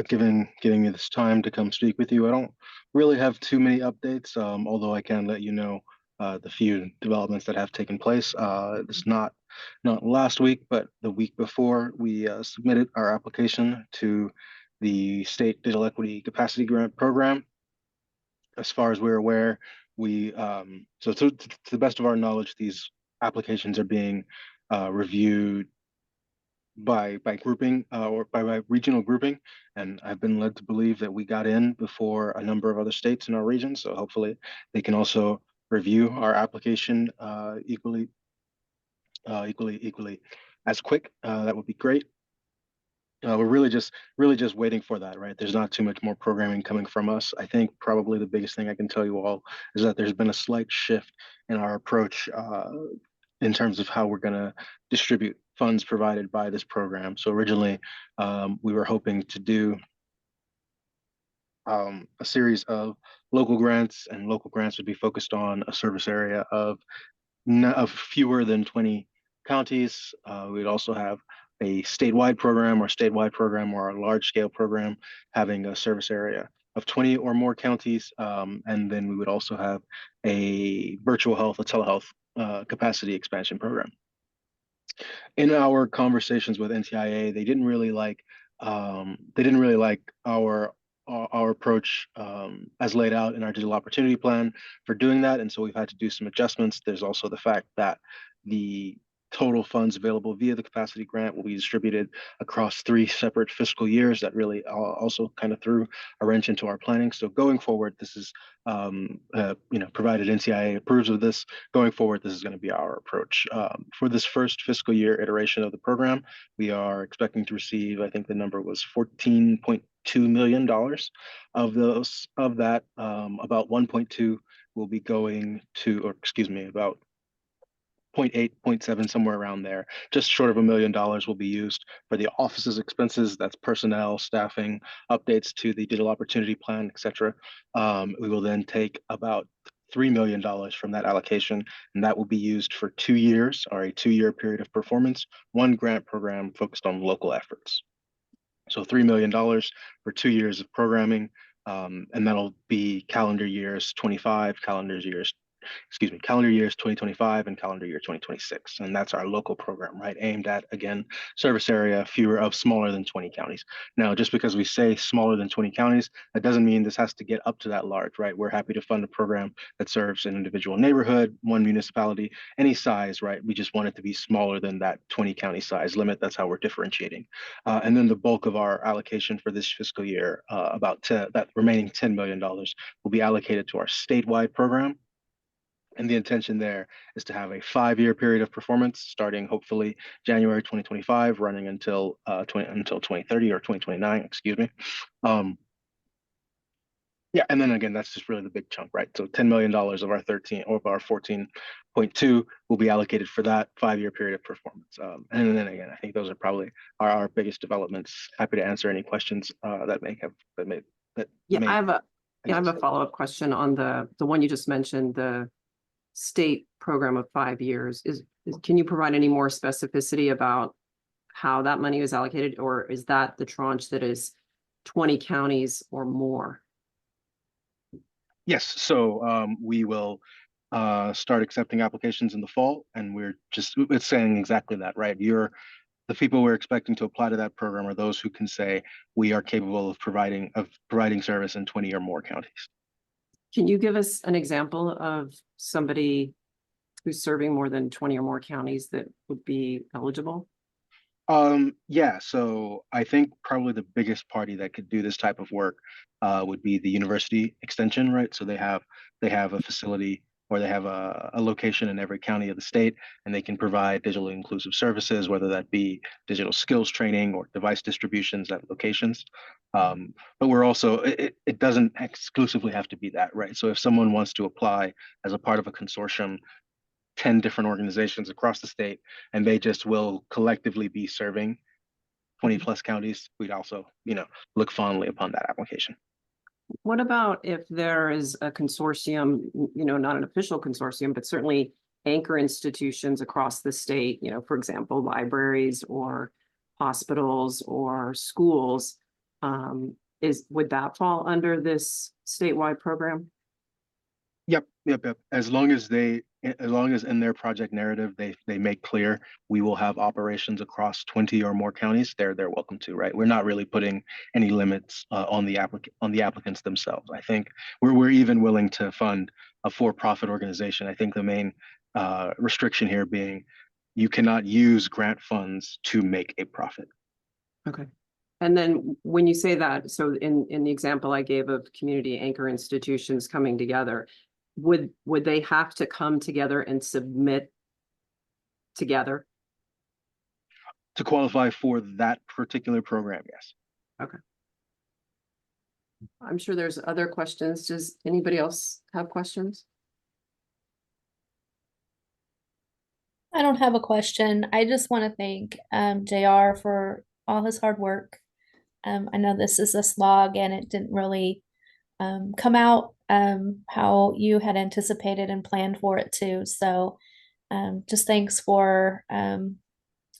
giving me this time to come speak with you. I don't really have too many updates, although I can let you know the few developments that have taken place. It's not last week, but the week before, we submitted our application to the State Digital Equity Capacity Grant Program. as far as we're aware, we so to the best of our knowledge, these applications are being reviewed by grouping or by regional grouping, and I've been led to believe that we got in before a number of other states in our region. So hopefully they can also review our application equally as quick. That would be great. We're really just waiting for that, right? There's not too much more programming coming from us. I think probably the biggest thing I can tell you all is that there's been a slight shift in our approach in terms of how we're going to distribute funds provided by this program. So originally, we were hoping to do a series of local grants, and local grants would be focused on a service area of fewer than 20 counties. We'd also have a statewide program or a large scale program having a service area of 20 or more counties. And then we would also have a virtual health, a telehealth capacity expansion program. In our conversations with NTIA, they didn't really like our approach as laid out in our digital opportunity plan for doing that. And so we've had to do some adjustments. There's also the fact that the total funds available via the capacity grant will be distributed across 3 separate fiscal years. That really also kind of threw a wrench into our planning. So going forward, this is, provided NTIA approves of this, going forward, this is going to be our approach. For this first fiscal year iteration of the program, we are expecting to receive, I think the number was $14.2 million of that. About 1.2 will be going to, or excuse me, about 0.8, 0.7, somewhere around there, just short of $1 million will be used for the office's expenses. That's personnel, staffing, updates to the digital opportunity plan, etc. We will then take about $3 million from that allocation, and that will be used for 2 years, or a 2-year period of performance, 1 grant program focused on local efforts. So $3 million for 2 years of programming, and that'll be calendar years 2025 and calendar year 2026. And that's our local program, right? Aimed at, again, service area smaller than 20 counties. Now, just because we say smaller than 20 counties, that doesn't mean this has to get up to that large, right? We're happy to fund a program that serves an individual neighborhood, 1 municipality, any size, right? We just want it to be smaller than that 20 county size limit. That's how we're differentiating. And then the bulk of our allocation for this fiscal year, that remaining $10 million will be allocated to our statewide program. And the intention there is to have a 5-year period of performance starting hopefully January 2025, running until 2030 or 2029, excuse me. Yeah, and then again, that's just really the big chunk, right? So $10 million of our 14.2 will be allocated for that 5-year period of performance. And then again, I think those are probably our biggest developments. Happy to answer any questions I have a follow-up question on the one you just mentioned, the state program of 5 years. Can you provide any more specificity about how that money is allocated, or is that the tranche that is 20 counties or more? Yes, so we will start accepting applications in the fall, and it's saying exactly that, right? The people we're expecting to apply to that program are those who can say we are capable of providing service in 20 or more counties. Can you give us an example of somebody who's serving more than 20 or more counties that would be eligible? Yeah, so I think probably the biggest party that could do this type of work would be the university extension, right? So they have a facility, or they have a location in every county of the state, and they can provide digitally inclusive services, whether that be digital skills training or device distributions at locations. But we're also, it doesn't exclusively have to be that, right? So if someone wants to apply as a part of a consortium, 10 different organizations across the state, and they just will collectively be serving 20 plus counties, we'd also, look fondly upon that application. What about if there is a consortium, not an official consortium, but certainly anchor institutions across the state, for example, libraries or hospitals or schools, would that fall under this statewide program? Yep. As long as in their project narrative, they make clear we will have operations across 20 or more counties, they're welcome to, right? We're not really putting any limits on the applicants themselves. I think we're even willing to fund a for-profit organization. I think the main restriction here being you cannot use grant funds to make a profit. Okay. And then when you say that, so in the example I gave of community anchor institutions coming together, would they have to come together and submit together? To qualify for that particular program, yes. Okay. I'm sure there's other questions. Does anybody else have questions? I don't have a question. I just want to thank JR for all his hard work. I know this is a slog and it didn't really come out how you had anticipated and planned for it to. So just thanks for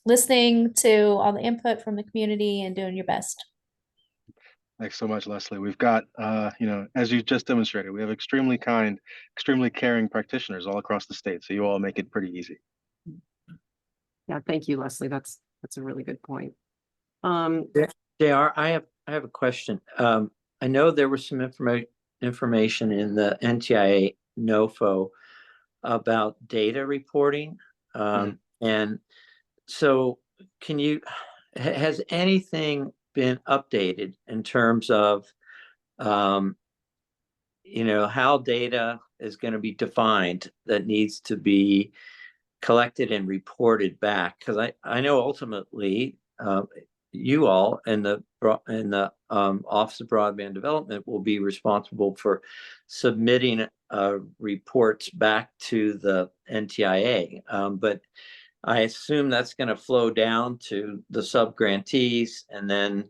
listening to all the input from the community and doing your best. Thanks so much, Leslie. We've got, as you just demonstrated, we have extremely kind, extremely caring practitioners all across the state. So you all make it pretty easy. Yeah, thank you, Leslie. That's a really good point. JR, I have a question. I know there was some information in the NTIA NOFO about data reporting. And so has anything been updated in terms of, how data is going to be defined that needs to be collected and reported back? Because I know ultimately you all in the Office of Broadband Development will be responsible for submitting reports back to the NTIA, but I assume that's going to flow down to the sub-grantees and then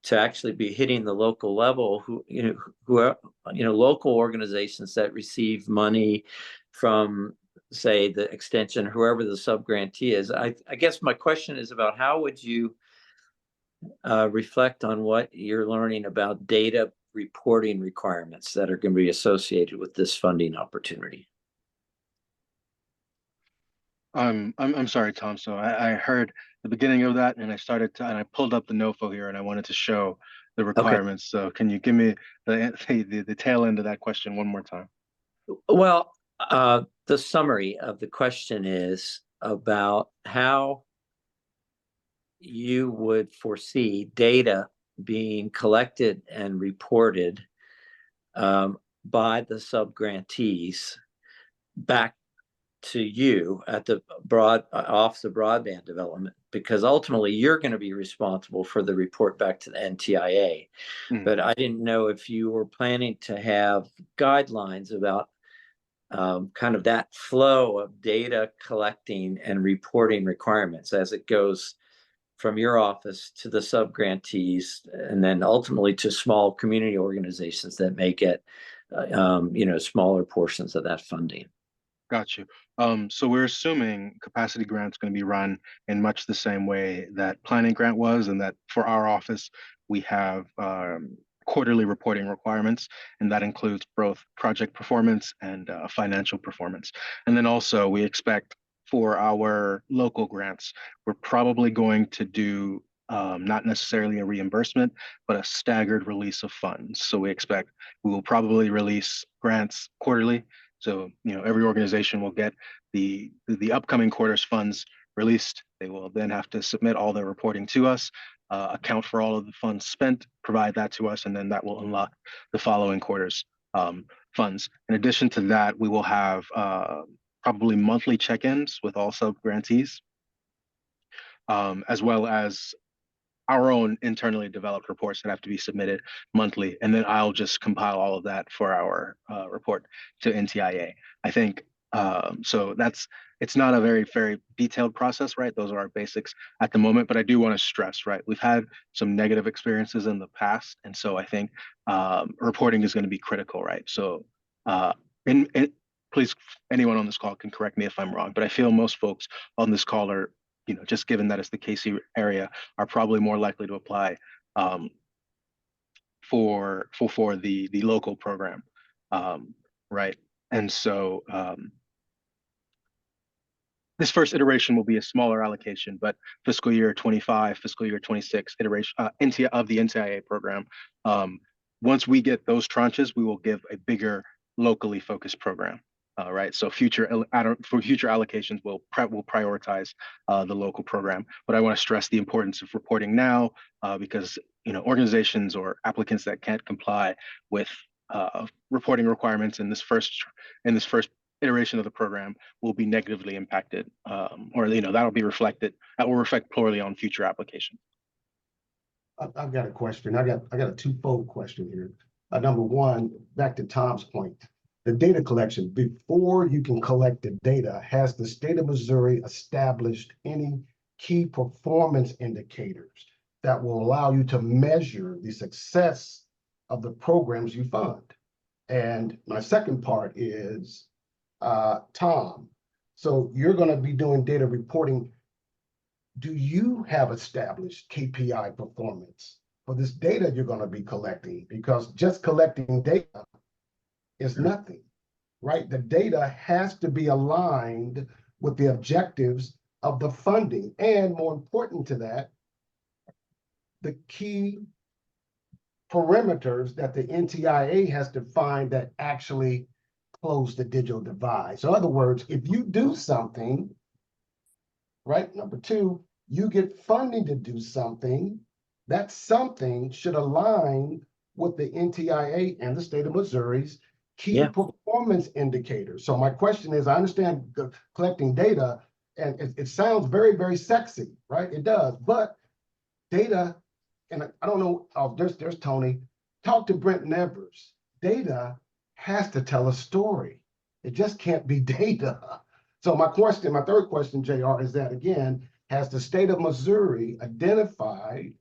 to actually be hitting the local level, local organizations that receive money from, say, the extension, whoever the sub-grantee is. I guess my question is about how would you reflect on what you're learning about data reporting requirements that are going to be associated with this funding opportunity? I'm sorry, Tom. So I heard the beginning of that and I pulled up the NOFO here and I wanted to show the requirements. Okay. So can you give me the tail end of that question one more time? Well, the summary of the question is about how you would foresee data being collected and reported by the sub-grantees back to you at the Office of Broadband Development, because ultimately you're going to be responsible for the report back to the NTIA. But I didn't know if you were planning to have guidelines about kind of that flow of data collecting and reporting requirements as it goes from your office to the sub-grantees and then ultimately to small community organizations that may get smaller portions of that funding. Got you. So we're assuming capacity grant's going to be run in much the same way that planning grant was, and that for our office, we have quarterly reporting requirements, and that includes both project performance and financial performance. And then also we expect for our local grants, we're probably going to do not necessarily a reimbursement, but a staggered release of funds. So we expect we will probably release grants quarterly. So, every organization will get the upcoming quarter's funds released. They will then have to submit all their reporting to us, account for all of the funds spent, provide that to us, and then that will unlock the following quarter's funds. In addition to that, we will have probably monthly check-ins with all sub-grantees, as well as our own internally developed reports that have to be submitted monthly. And then I'll just compile all of that for our report to NTIA. I think, so it's not a very, very detailed process, right? Those are our basics at the moment, but I do want to stress, right? We've had some negative experiences in the past. And so I think reporting is going to be critical, right? So please, anyone on this call can correct me if I'm wrong, but I feel most folks on this call are, just given that it's the KC area, are probably more likely to apply for the local program, right? And so this first iteration will be a smaller allocation, but fiscal year 25, fiscal year 26 iteration of the NTIA program. Once we get those tranches, we will give a bigger locally focused program. Right. So for future allocations, we'll prioritize the local program. But I want to stress the importance of reporting now because organizations or applicants that can't comply with reporting requirements in this first iteration of the program will be negatively impacted, or that will reflect poorly on future applications. I've got a question. I got a twofold question here. Number one, back to Tom's point, the data collection. Before you can collect the data, has the state of Missouri established any key performance indicators that will allow you to measure the success of the programs you fund? And my second part is, Tom, so you're going to be doing data reporting. Do you have established KPI performance for this data you're going to be collecting? Because just collecting data is nothing, right? The data has to be aligned with the objectives of the funding. And more important to that, the key perimeters that the NTIA has defined that actually close the digital divide. So in other words, if you do something, right, number two, you get funding to do something, that something should align with the NTIA and the state of Missouri's key performance indicators. So my question is, I understand collecting data, and it sounds very, very sexy, right? It does, but data, and I don't know, there's Tony, talk to Brent Nevers. Data has to tell a story. It just can't be data. So my third question, JR, is that again, has the state of Missouri identified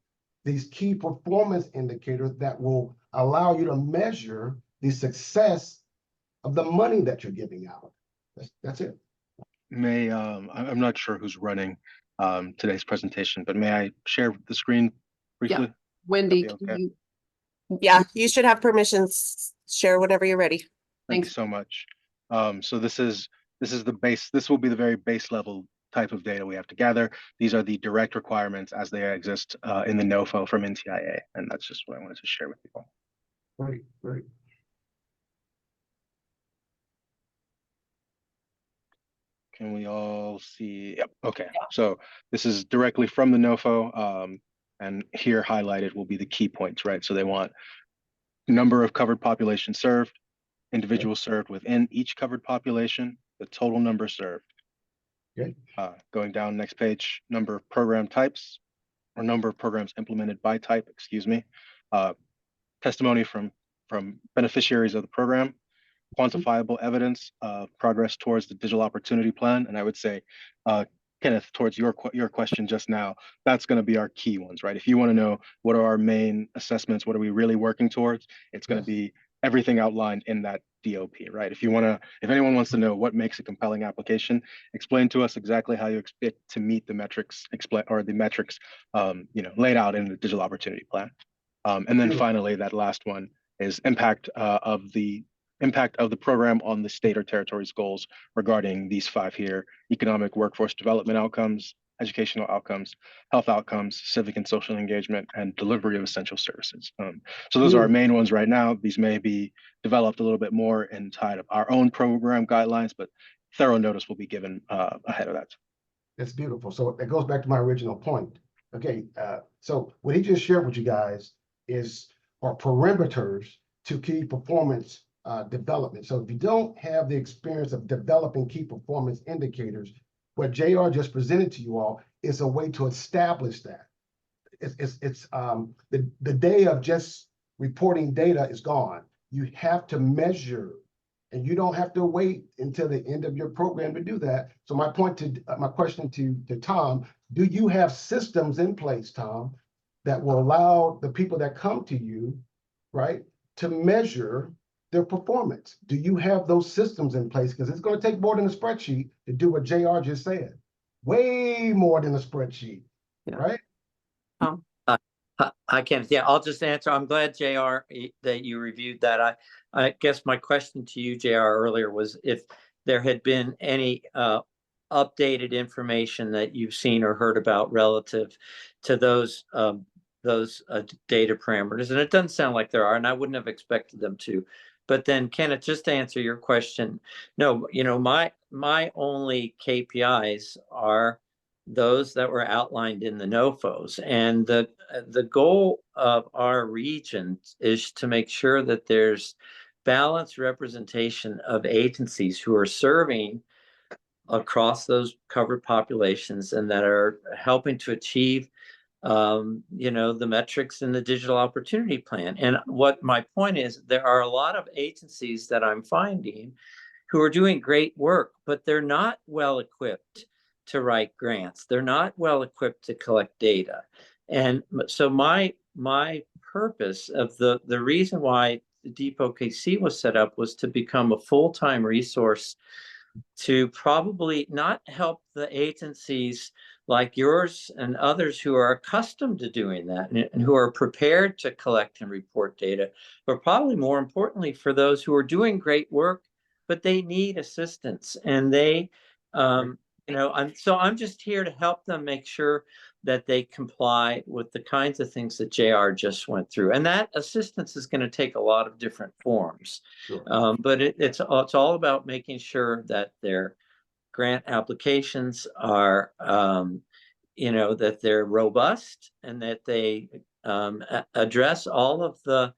these key performance indicators that will allow you to measure the success of the money that you're giving out? That's it. I'm not sure who's running today's presentation, but may I share the screen briefly? Yeah. Wendy, okay? Yeah, you should have permissions. Share whenever you're ready. Thank you so much. So this is the base. This will be the very base level type of data we have to gather. These are the direct requirements as they exist in the NOFO from NTIA, and that's just what I wanted to share with you all. Great, great. Can we all see? Yep. Okay. So this is directly from the NOFO, and here highlighted will be the key points, right? So they want number of covered population served, individuals served within each covered population, the total number served. Okay. Going down next page, number of program types, or number of programs implemented by type, excuse me. Testimony from beneficiaries of the program, quantifiable evidence of progress towards the digital opportunity plan. And I would say, Kenneth, towards your question just now, that's going to be our key ones, right? If you want to know what are our main assessments, what are we really working towards, it's going to be everything outlined in that DOP, right? If anyone wants to know what makes a compelling application, explain to us exactly how you expect to meet the metrics laid out in the digital opportunity plan. And then finally, that last one is impact of the program on the state or territory's goals regarding these 5 here: economic workforce development outcomes, educational outcomes, health outcomes, civic and social engagement, and delivery of essential services. So those are our main ones right now. These may be developed a little bit more inside of our own program guidelines, but thorough notice will be given ahead of that. That's beautiful. So it goes back to my original point. Okay, so what he just shared with you guys are perimeters to key performance development. So if you don't have the experience of developing key performance indicators, what JR just presented to you all is a way to establish that. It's the day of just reporting data is gone. You have to measure, and you don't have to wait until the end of your program to do that. So my question to Tom, do you have systems in place, Tom, that will allow the people that come to you, right, to measure their performance? Do you have those systems in place? Because it's going to take more than a spreadsheet to do what JR just said. Way more than a spreadsheet, right? I can, yeah, I'll just answer. I'm glad, JR, that you reviewed that. I guess my question to you, JR, earlier was if there had been any updated information that you've seen or heard about relative to those data parameters. And it doesn't sound like there are, and I wouldn't have expected them to. But then, Kenneth, just to answer your question, no, my only KPIs are those that were outlined in the NOFOs. And the goal of our region is to make sure that there's balanced representation of agencies who are serving across those covered populations and that are helping to achieve the metrics in the digital opportunity plan. And what my point is, there are a lot of agencies that I'm finding who are doing great work, but they're not well equipped to write grants. They're not well equipped to collect data. And so my purpose of the reason why the DEPO-KC was set up was to become a full-time resource to probably not help the agencies like yours and others who are accustomed to doing that and who are prepared to collect and report data, but probably more importantly for those who are doing great work, but they need assistance. And they, I'm just here to help them make sure that they comply with the kinds of things that JR just went through. And that assistance is going to take a lot of different forms. Sure. But it's all about making sure that their grant applications are, that they're robust and that they address all of the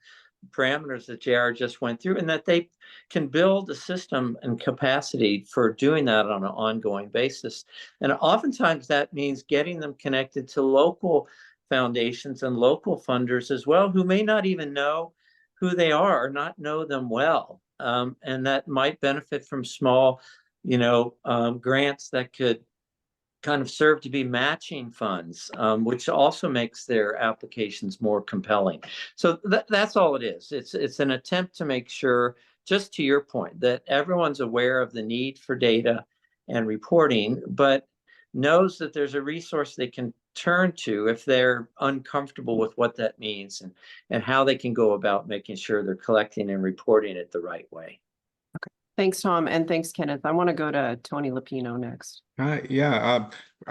parameters that JR just went through, and that they can build a system and capacity for doing that on an ongoing basis. And oftentimes that means getting them connected to local foundations and local funders as well, who may not even know who they are or not know them well. And that might benefit from small, grants that could kind of serve to be matching funds, which also makes their applications more compelling. So that's all it is. It's an attempt to make sure, just to your point, that everyone's aware of the need for data and reporting, but knows that there's a resource they can turn to if they're uncomfortable with what that means and how they can go about making sure they're collecting and reporting it the right way. Thanks, Tom, and thanks, Kenneth. I want to go to Tony Lupino next. I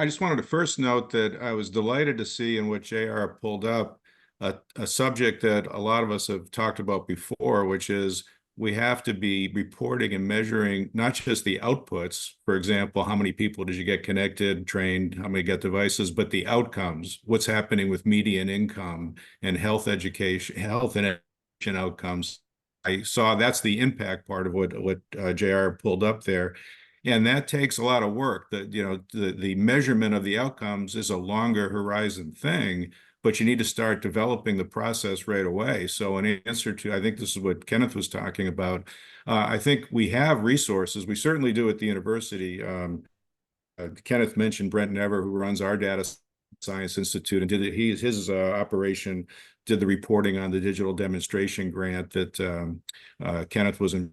just wanted to first note that I was delighted to see in what JR pulled up a subject that a lot of us have talked about before, which is we have to be reporting and measuring not just the outputs, for example, how many people did you get connected, trained, how many get devices, but the outcomes, what's happening with median income and health and education outcomes. I saw that's the impact part of what JR pulled up there. And that takes a lot of work. The measurement of the outcomes is a longer horizon thing, but you need to start developing the process right away. So in answer to, I think this is what Kenneth was talking about, I think we have resources. We certainly do at the university. Kenneth mentioned Brent Never, who runs our data Science Institute, and did his operation did the reporting on the digital demonstration grant that Kenneth was in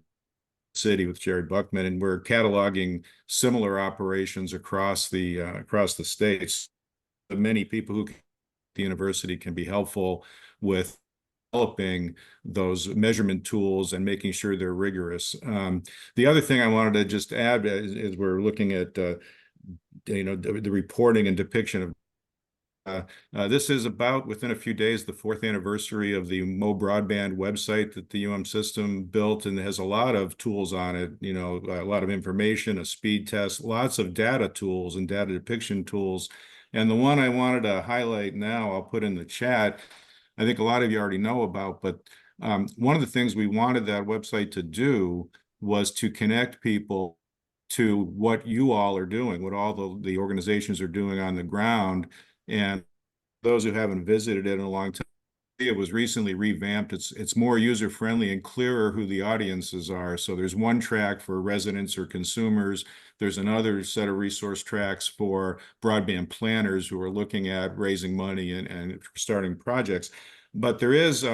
city with Jerry Buckman, and we're cataloging similar operations across the states. Many people who the university can be helpful with developing those measurement tools and making sure they're rigorous. The other thing I wanted to just add is we're looking at the reporting and depiction of this is about within a few days the 4th anniversary of the Mo Broadband website that the UM system built, and it has a lot of tools on it, a lot of information, a speed test, lots of data tools and data depiction tools. And the one I wanted to highlight now, I'll put in the chat, I think a lot of you already know about, but one of the things we wanted that website to do was to connect people to what you all are doing, what all the organizations are doing on the ground. And those who haven't visited it in a long time, it was recently revamped. It's more user-friendly and clearer who the audiences are. So there's one track for residents or consumers. There's another set of resource tracks for broadband planners who are looking at raising money and starting projects. But there is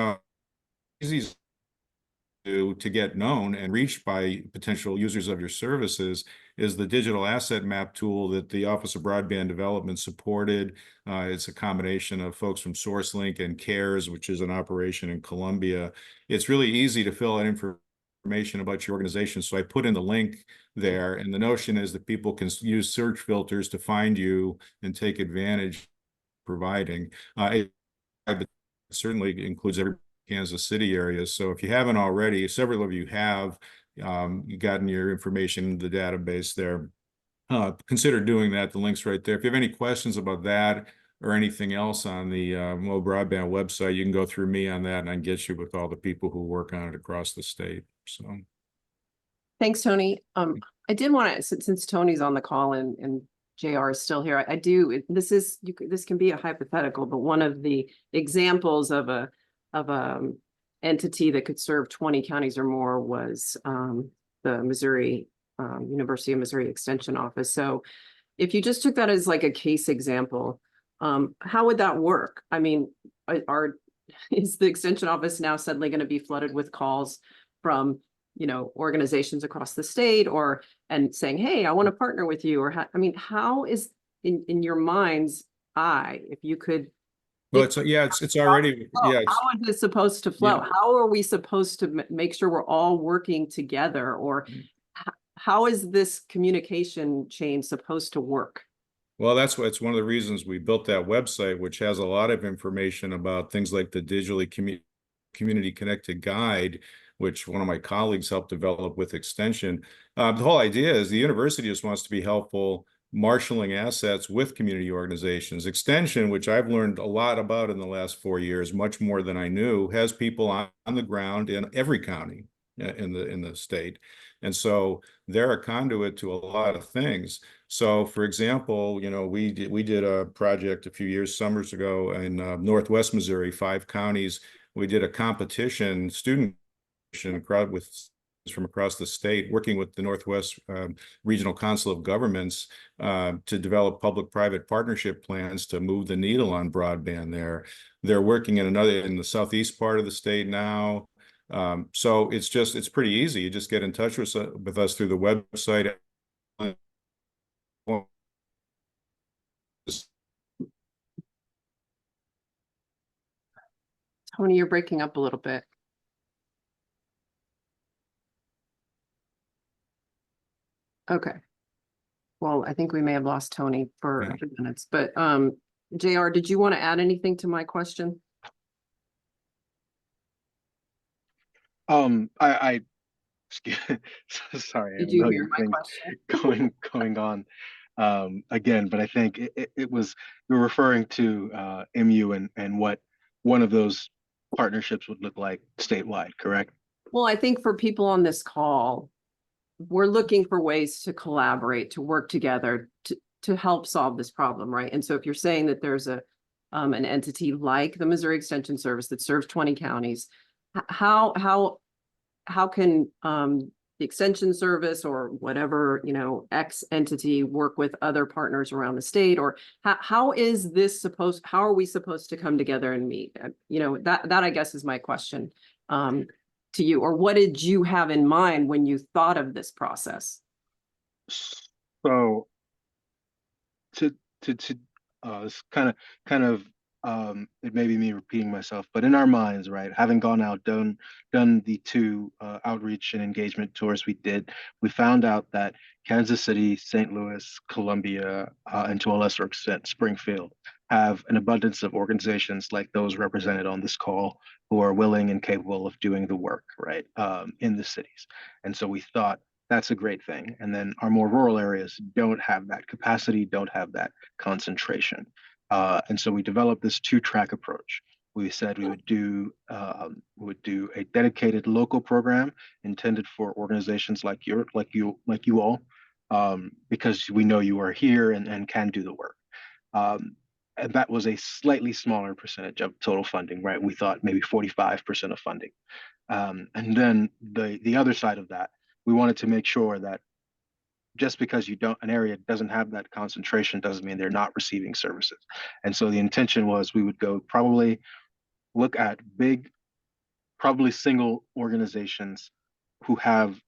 to get known and reached by potential users of your services is the digital asset map tool that the Office of Broadband Development supported. It's a combination of folks from SourceLink and CARES, which is an operation in Colombia. It's really easy to fill out information about your organization. So I put in the link there, and the notion is that people can use search filters to find you and take advantage of providing. It certainly includes every Kansas City area. So if you haven't already, several of you have gotten your information in the database there. Consider doing that. The link's right there. If you have any questions about that or anything else on the Mo Broadband website, you can go through me on that, and I can get you with all the people who work on it across the state. So Thanks, Tony. I did want to, since Tony's on the call and JR is still here, this can be a hypothetical, but one of the examples of a entity that could serve 20 counties or more was the Missouri University of Missouri Extension Office. So if you just took that as like a case example, how would that work? I mean, is the Extension Office now suddenly going to be flooded with calls from organizations across the state and saying, hey, I want to partner with you? Or how is in your mind's eye, if you could? Well, it's already, yeah. How is it supposed to flow? Yeah. How are we supposed to make sure we're all working together? Or how is this communication chain supposed to work? Well, it's one of the reasons we built that website, which has a lot of information about things like the digitally community connected guide, which one of my colleagues helped develop with Extension. The whole idea is the university just wants to be helpful marshaling assets with community organizations. Extension, which I've learned a lot about in the last 4 years, much more than I knew, has people on the ground in every county in the state. And so they're a conduit to a lot of things. So for example, we did a project a few summers ago in Northwest Missouri, 5 counties. We did a competition, student with from across the state, working with the Northwest Regional Council of Governments to develop public-private partnership plans to move the needle on broadband there. They're working in the southeast part of the state now. So it's pretty easy. You just get in touch with us through the website. Tony, you're breaking up a little bit. Okay. Well, I think we may have lost Tony for a few minutes, but JR, did you want to add anything to my question? I sorry, Did you hear my question? going on again, but I think it was, you're referring to MU and what one of those partnerships would look like statewide, correct? Well, I think for people on this call, we're looking for ways to collaborate, to work together, to help solve this problem, right? And so if you're saying that there's an entity like the Missouri Extension Service that serves 20 counties, how can the Extension Service or whatever, X entity work with other partners around the state? Or how are we supposed to come together and meet? That I guess is my question to you. Or what did you have in mind when you thought of this process? So it's kind of it may be me repeating myself, but in our minds, right, having gone out, done the 2 outreach and engagement tours we did, we found out that Kansas City, St. Louis, Columbia, and to a lesser extent, Springfield, have an abundance of organizations like those represented on this call who are willing and capable of doing the work, right, in the cities. And so we thought that's a great thing. And then our more rural areas don't have that capacity, don't have that concentration. And so we developed this 2-track approach. We said we would do a dedicated local program intended for organizations like you all, because we know you are here and can do the work. And that was a slightly smaller percentage of total funding, right? We thought maybe 45% of funding. And then the other side of that, we wanted to make sure that just because an area doesn't have that concentration doesn't mean they're not receiving services. And so the intention was we would go probably look at big probably single organizations who have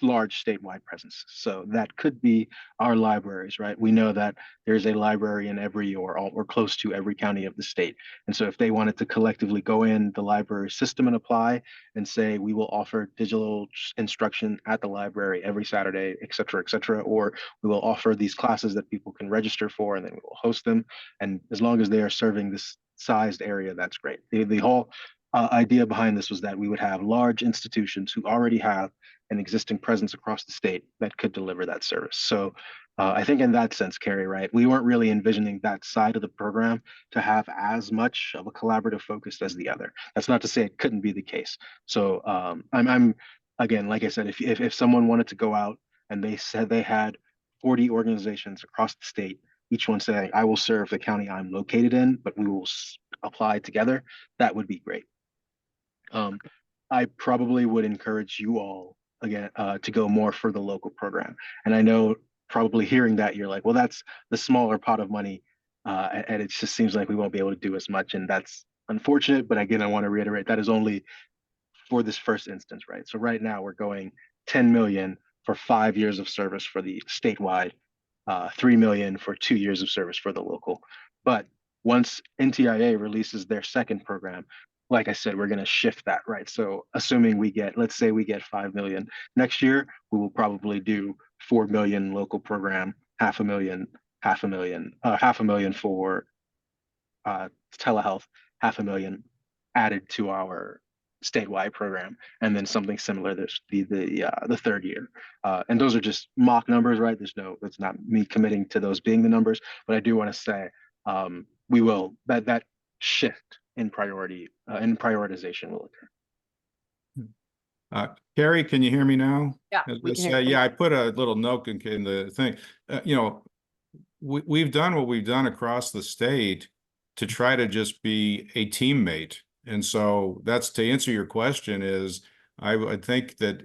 large statewide presence. So that could be our libraries, right? We know that there's a library in every or close to every county of the state. And so if they wanted to collectively go in the library system and apply and say, we will offer digital instruction at the library every Saturday, et cetera, or we will offer these classes that people can register for and then we will host them. And as long as they are serving this sized area, that's great. The whole idea behind this was that we would have large institutions who already have an existing presence across the state that could deliver that service. So I think in that sense, Carrie, right, we weren't really envisioning that side of the program to have as much of a collaborative focus as the other. That's not to say it couldn't be the case. So I'm again, like I said, if someone wanted to go out and they said they had 40 organizations across the state, each one saying, I will serve the county I'm located in, but we will apply together, that would be great. I probably would encourage you all again to go more for the local program. And I know probably hearing that you're like, well, that's the smaller pot of money. And it just seems like we won't be able to do as much. And that's unfortunate. But again, I want to reiterate that is only for this first instance, right? So right now we're going 10 million for 5 years of service for the statewide, 3 million for 2 years of service for the local. But once NTIA releases their second program, like I said, we're going to shift that, right? So assuming we get, let's say we get 5 million next year, we will probably do 4 million local program, half a million for telehealth, 500,000 added to our statewide program, and then something similar. There's the third year, and those are just mock numbers, right? It's not me committing to those being the numbers, but I do want to say we will that shift in priority in prioritization will occur. Carrie, can you hear me now? Yeah, we can hear you. Yeah, I put a little note in the thing. You know, we've done what we've done across the state to try to just be a teammate. And so that's to answer your question is I would think that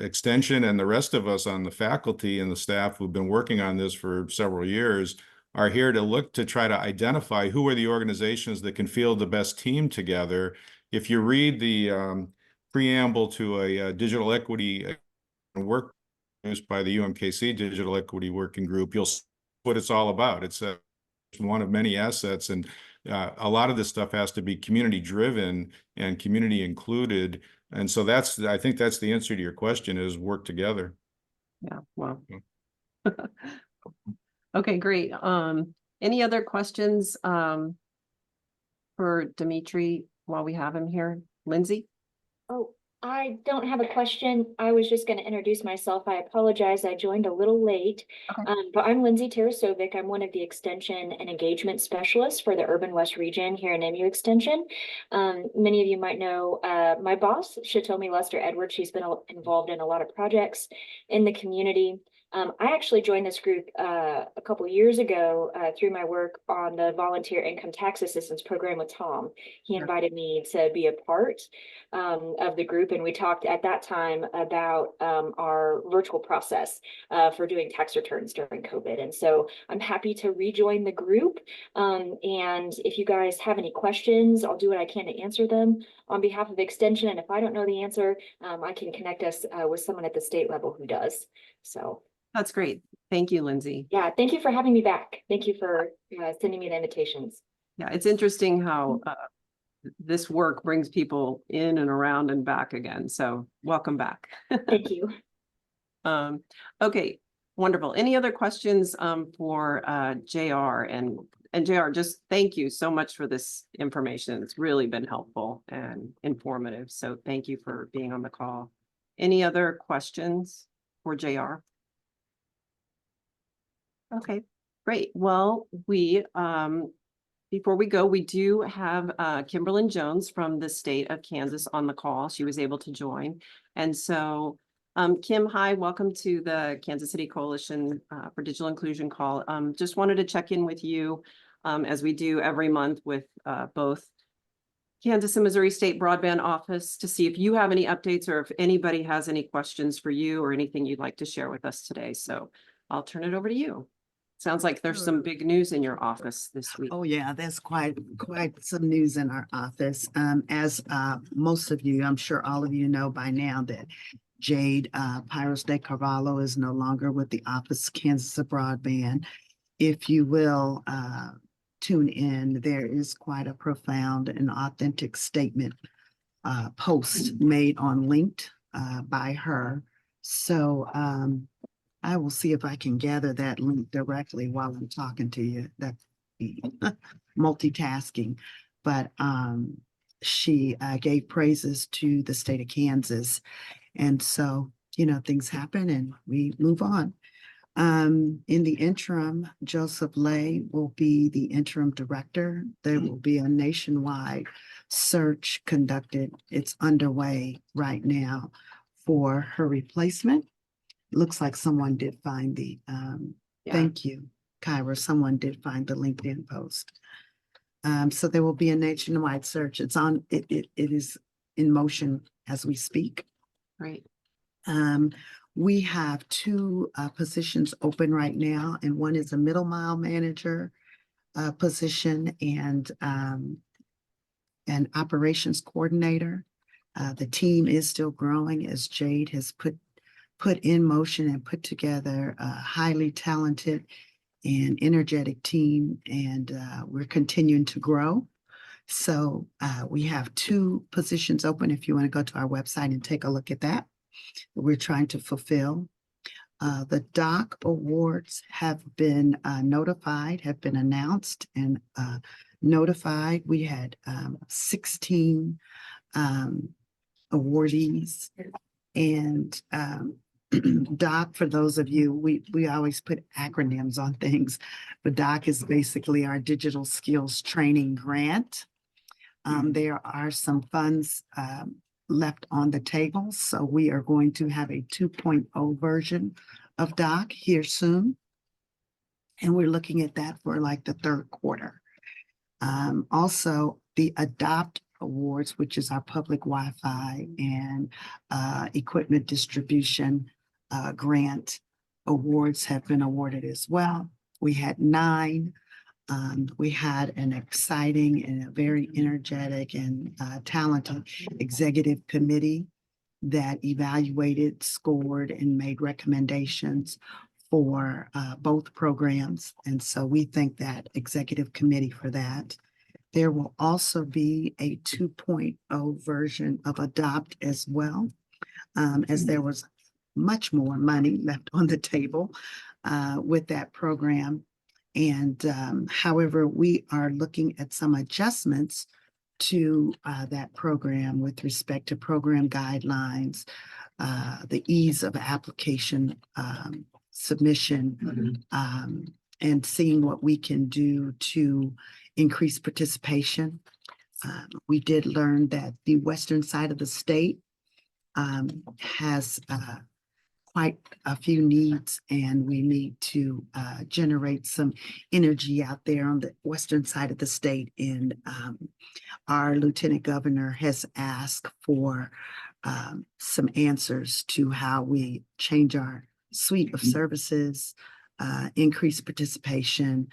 Extension and the rest of us on the faculty and the staff who've been working on this for several years are here to look to try to identify who are the organizations that can field the best team together. If you read the preamble to a digital equity work produced by the UMKC Digital Equity Working Group, you'll see what it's all about. It's one of many assets, and a lot of this stuff has to be community driven and community included. And so I think that's the answer to your question is work together. Yeah, well. Okay, great. Any other questions for Dimitri while we have him here? Lindsay? Oh, I don't have a question. I was just going to introduce myself. I apologize. I joined a little late, but I'm Lindsay Tarasovic. I'm one of the extension and engagement specialists for the Urban West region here in MU Extension. Many of you might know my boss, Shatomi Lester Edwards. She's been involved in a lot of projects in the community. I actually joined this group a couple years ago through my work on the Volunteer Income Tax Assistance Program with Tom. He invited me to be a part of the group, and we talked at that time about our virtual process for doing tax returns during COVID. And so I'm happy to rejoin the group. And if you guys have any questions, I'll do what I can to answer them on behalf of Extension. And if I don't know the answer, I can connect us with someone at the state level who does. So. That's great. Thank you, Lindsay. Yeah, thank you for having me back. Thank you for sending me the invitations. Yeah, it's interesting how this work brings people in and around and back again. So welcome back. Thank you. Okay, wonderful. Any other questions for JR? And JR, just thank you so much for this information. It's really been helpful and informative. So thank you for being on the call. Any other questions for JR? Okay, great. Well, we before we go, we do have Kimberlyn Jones from the state of Kansas on the call. She was able to join. And so Kim, hi, welcome to the Kansas City Coalition for Digital Inclusion call. Just wanted to check in with you as we do every month with both Kansas and Missouri State Broadband Office to see if you have any updates or if anybody has any questions for you or anything you'd like to share with us today. So I'll turn it over to you. Sounds like there's some big news in your office this week. Oh, yeah, there's quite some news in our office. As most of you, I'm sure all of you know by now that Jade Pyros de Carvalho is no longer with the office, Kansas Broadband. If you will tune in, there is quite a profound and authentic statement post made on linked by her. So I will see if I can gather that link directly while I'm talking to you. That's multitasking, but she gave praises to the state of Kansas. And so, you know, things happen and we move on. In the interim, Joseph Lay will be the interim director. There will be a nationwide search conducted. It's underway right now for her replacement. Looks like someone did find the, thank you, Kyra, someone did find the LinkedIn post. So there will be a nationwide search. It's on, it is in motion as we speak. Right. We have two positions open right now, and one is a middle mile manager position and an operations coordinator. The team is still growing as Jade has put in motion and put together a highly talented and energetic team, and we're continuing to grow. So we have two positions open. If you want to go to our website and take a look at that, we're trying to fulfill. The DOC awards have been notified, have been announced and notified. We had 16 awardees, and DOC, for those of you, we always put acronyms on things, but DOC is basically our digital skills training grant. There are some funds left on the table, so we are going to have a 2.0 version of DOC here soon, and we're looking at that for like the third quarter. Also, the Adopt Awards, which is our public Wi-Fi and equipment distribution grant awards, have been awarded as well. We had 9. We had an exciting and a very energetic and talented executive committee that evaluated, scored, and made recommendations for both programs. And so we thank that executive committee for that. There will also be a 2.0 version of Adopt as well, as there was much more money left on the table with that program. And however, we are looking at some adjustments to that program with respect to program guidelines, the ease of application submission, and seeing what we can do to increase participation. We did learn that the western side of the state has quite a few needs, and we need to generate some energy out there on the western side of the state. And our lieutenant governor has asked for some answers to how we change our suite of services, increase participation,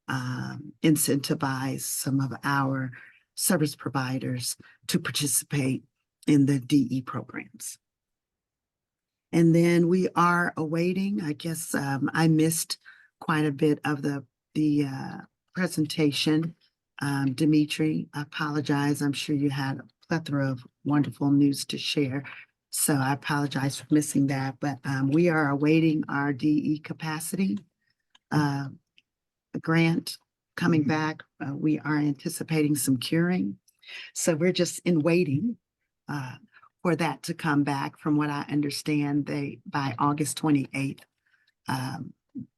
incentivize some of our service providers to participate in the DE programs. And then we are awaiting, I guess I missed quite a bit of the presentation. Dimitri, I apologize. I'm sure you had a plethora of wonderful news to share. So I apologize for missing that, but we are awaiting our DE capacity grant coming back. We are anticipating some curing. So we're just in waiting for that to come back. From what I understand, by August 28th,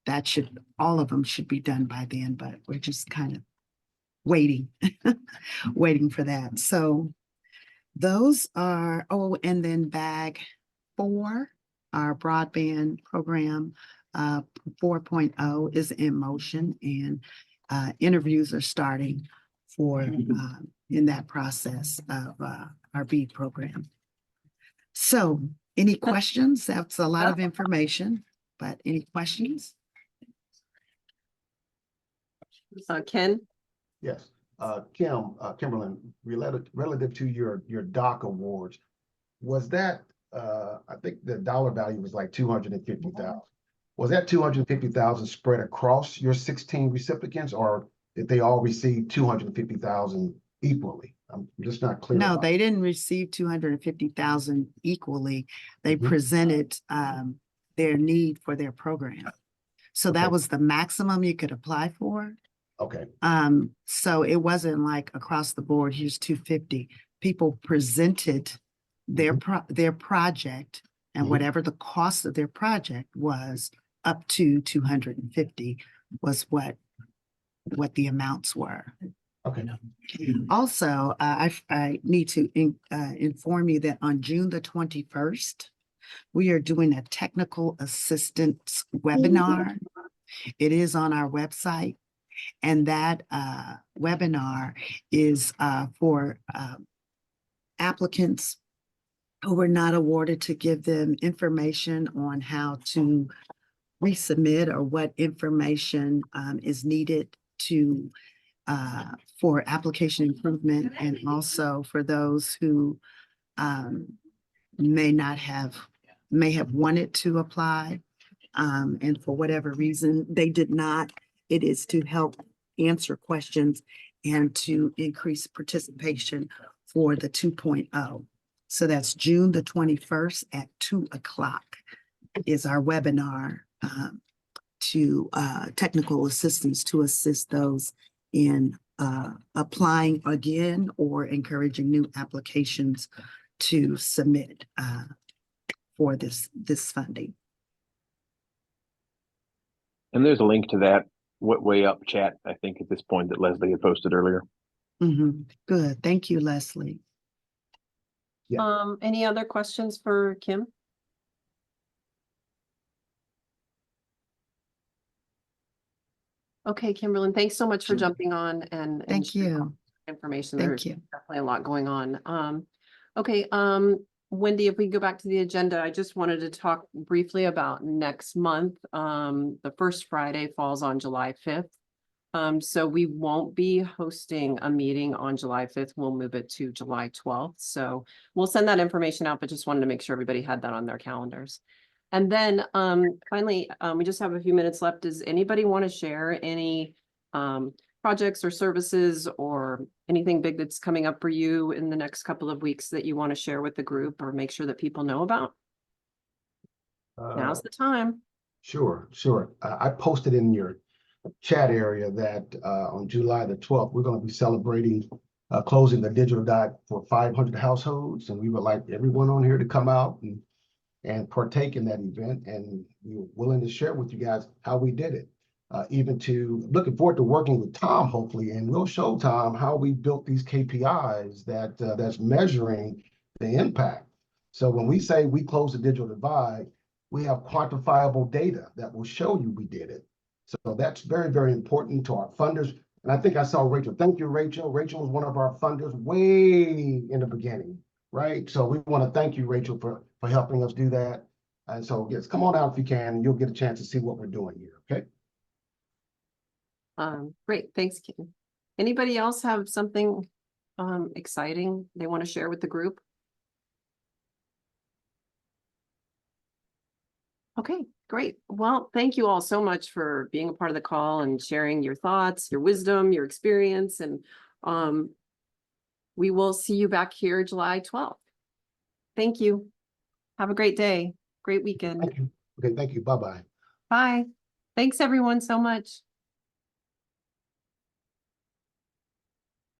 that all of them should be done by then, but we're just kind of waiting, waiting for that. So those are, and then bag 4, our broadband program 4.0 is in motion, and interviews are starting for in that process of our BEAD program. So any questions? That's a lot of information, but any questions? Ken? Yes, Kimberlyn, relative to your DOC awards, was that, I think the dollar value was like 250,000. Was that 250,000 spread across your 16 recipients, or did they all receive 250,000 equally? I'm just not clear. No, about they didn't receive 250,000 equally. They Mhm. presented their need for their program. So that Okay. was the maximum you could apply for. Okay, So it wasn't like across the board, here's 250. People presented their project, and Mhm. whatever the cost of their project was, up to 250 was what the amounts were. okay. Also, I need to inform you that on June the 21st, we are doing a technical assistance webinar. It is on our website, and that webinar is for applicants who were not awarded, to give them information on how to resubmit or what information is needed to for application improvement, and also for those who may have wanted to apply and for whatever reason they did not. It is to help answer questions and to increase participation for the 2.0. So that's June the 21st at 2:00 is our webinar to technical assistance to assist those in applying again or encouraging new applications to submit for this funding. And there's a link to that way up chat, I think, at this point, that Leslie had posted earlier. Good. Thank you, Leslie. Yeah. Any other questions for Kim? Okay, Kimberlyn, thanks so much for jumping on and Thank sharing you. information. Thank There's you. definitely a lot going on. Okay, Wendy, if we go back to the agenda, I just wanted to talk briefly about next month. The first Friday falls on July 5th. So we won't be hosting a meeting on July 5th. We'll move it to July 12th. So we'll send that information out, but just wanted to make sure everybody had that on their calendars. And then finally, we just have a few minutes left. Does anybody want to share any projects or services or anything big that's coming up for you in the next couple of weeks that you want to share with the group or make sure that people know about? Now's the time. Sure. I posted in your chat area that on July the 12th, we're going to be celebrating closing the digital divide for 500 households, and we would like everyone on here to come out and partake in that event, and we're willing to share with you guys how we did it. Even to looking forward to working with Tom, hopefully, and we'll show Tom how we built these KPIs that's measuring the impact. So when we say we close the digital divide, we have quantifiable data that will show you we did it. So that's very, very important to our funders. And I think I saw Rachel. Thank you, Rachel. Rachel was one of our funders way in the beginning, right? So we want to thank you, Rachel, for helping us do that. And so yes, come on out if you can, and you'll get a chance to see what we're doing here, okay? Great, thanks, Kim. Anybody else have something exciting they want to share with the group? Okay, great. Well, thank you all so much for being a part of the call and sharing your thoughts, your wisdom, your experience, and we will see you back here July 12th. Thank you. Have a great day. Great weekend. Thank you. Okay, thank you. Bye-bye. Bye. Thanks everyone so much.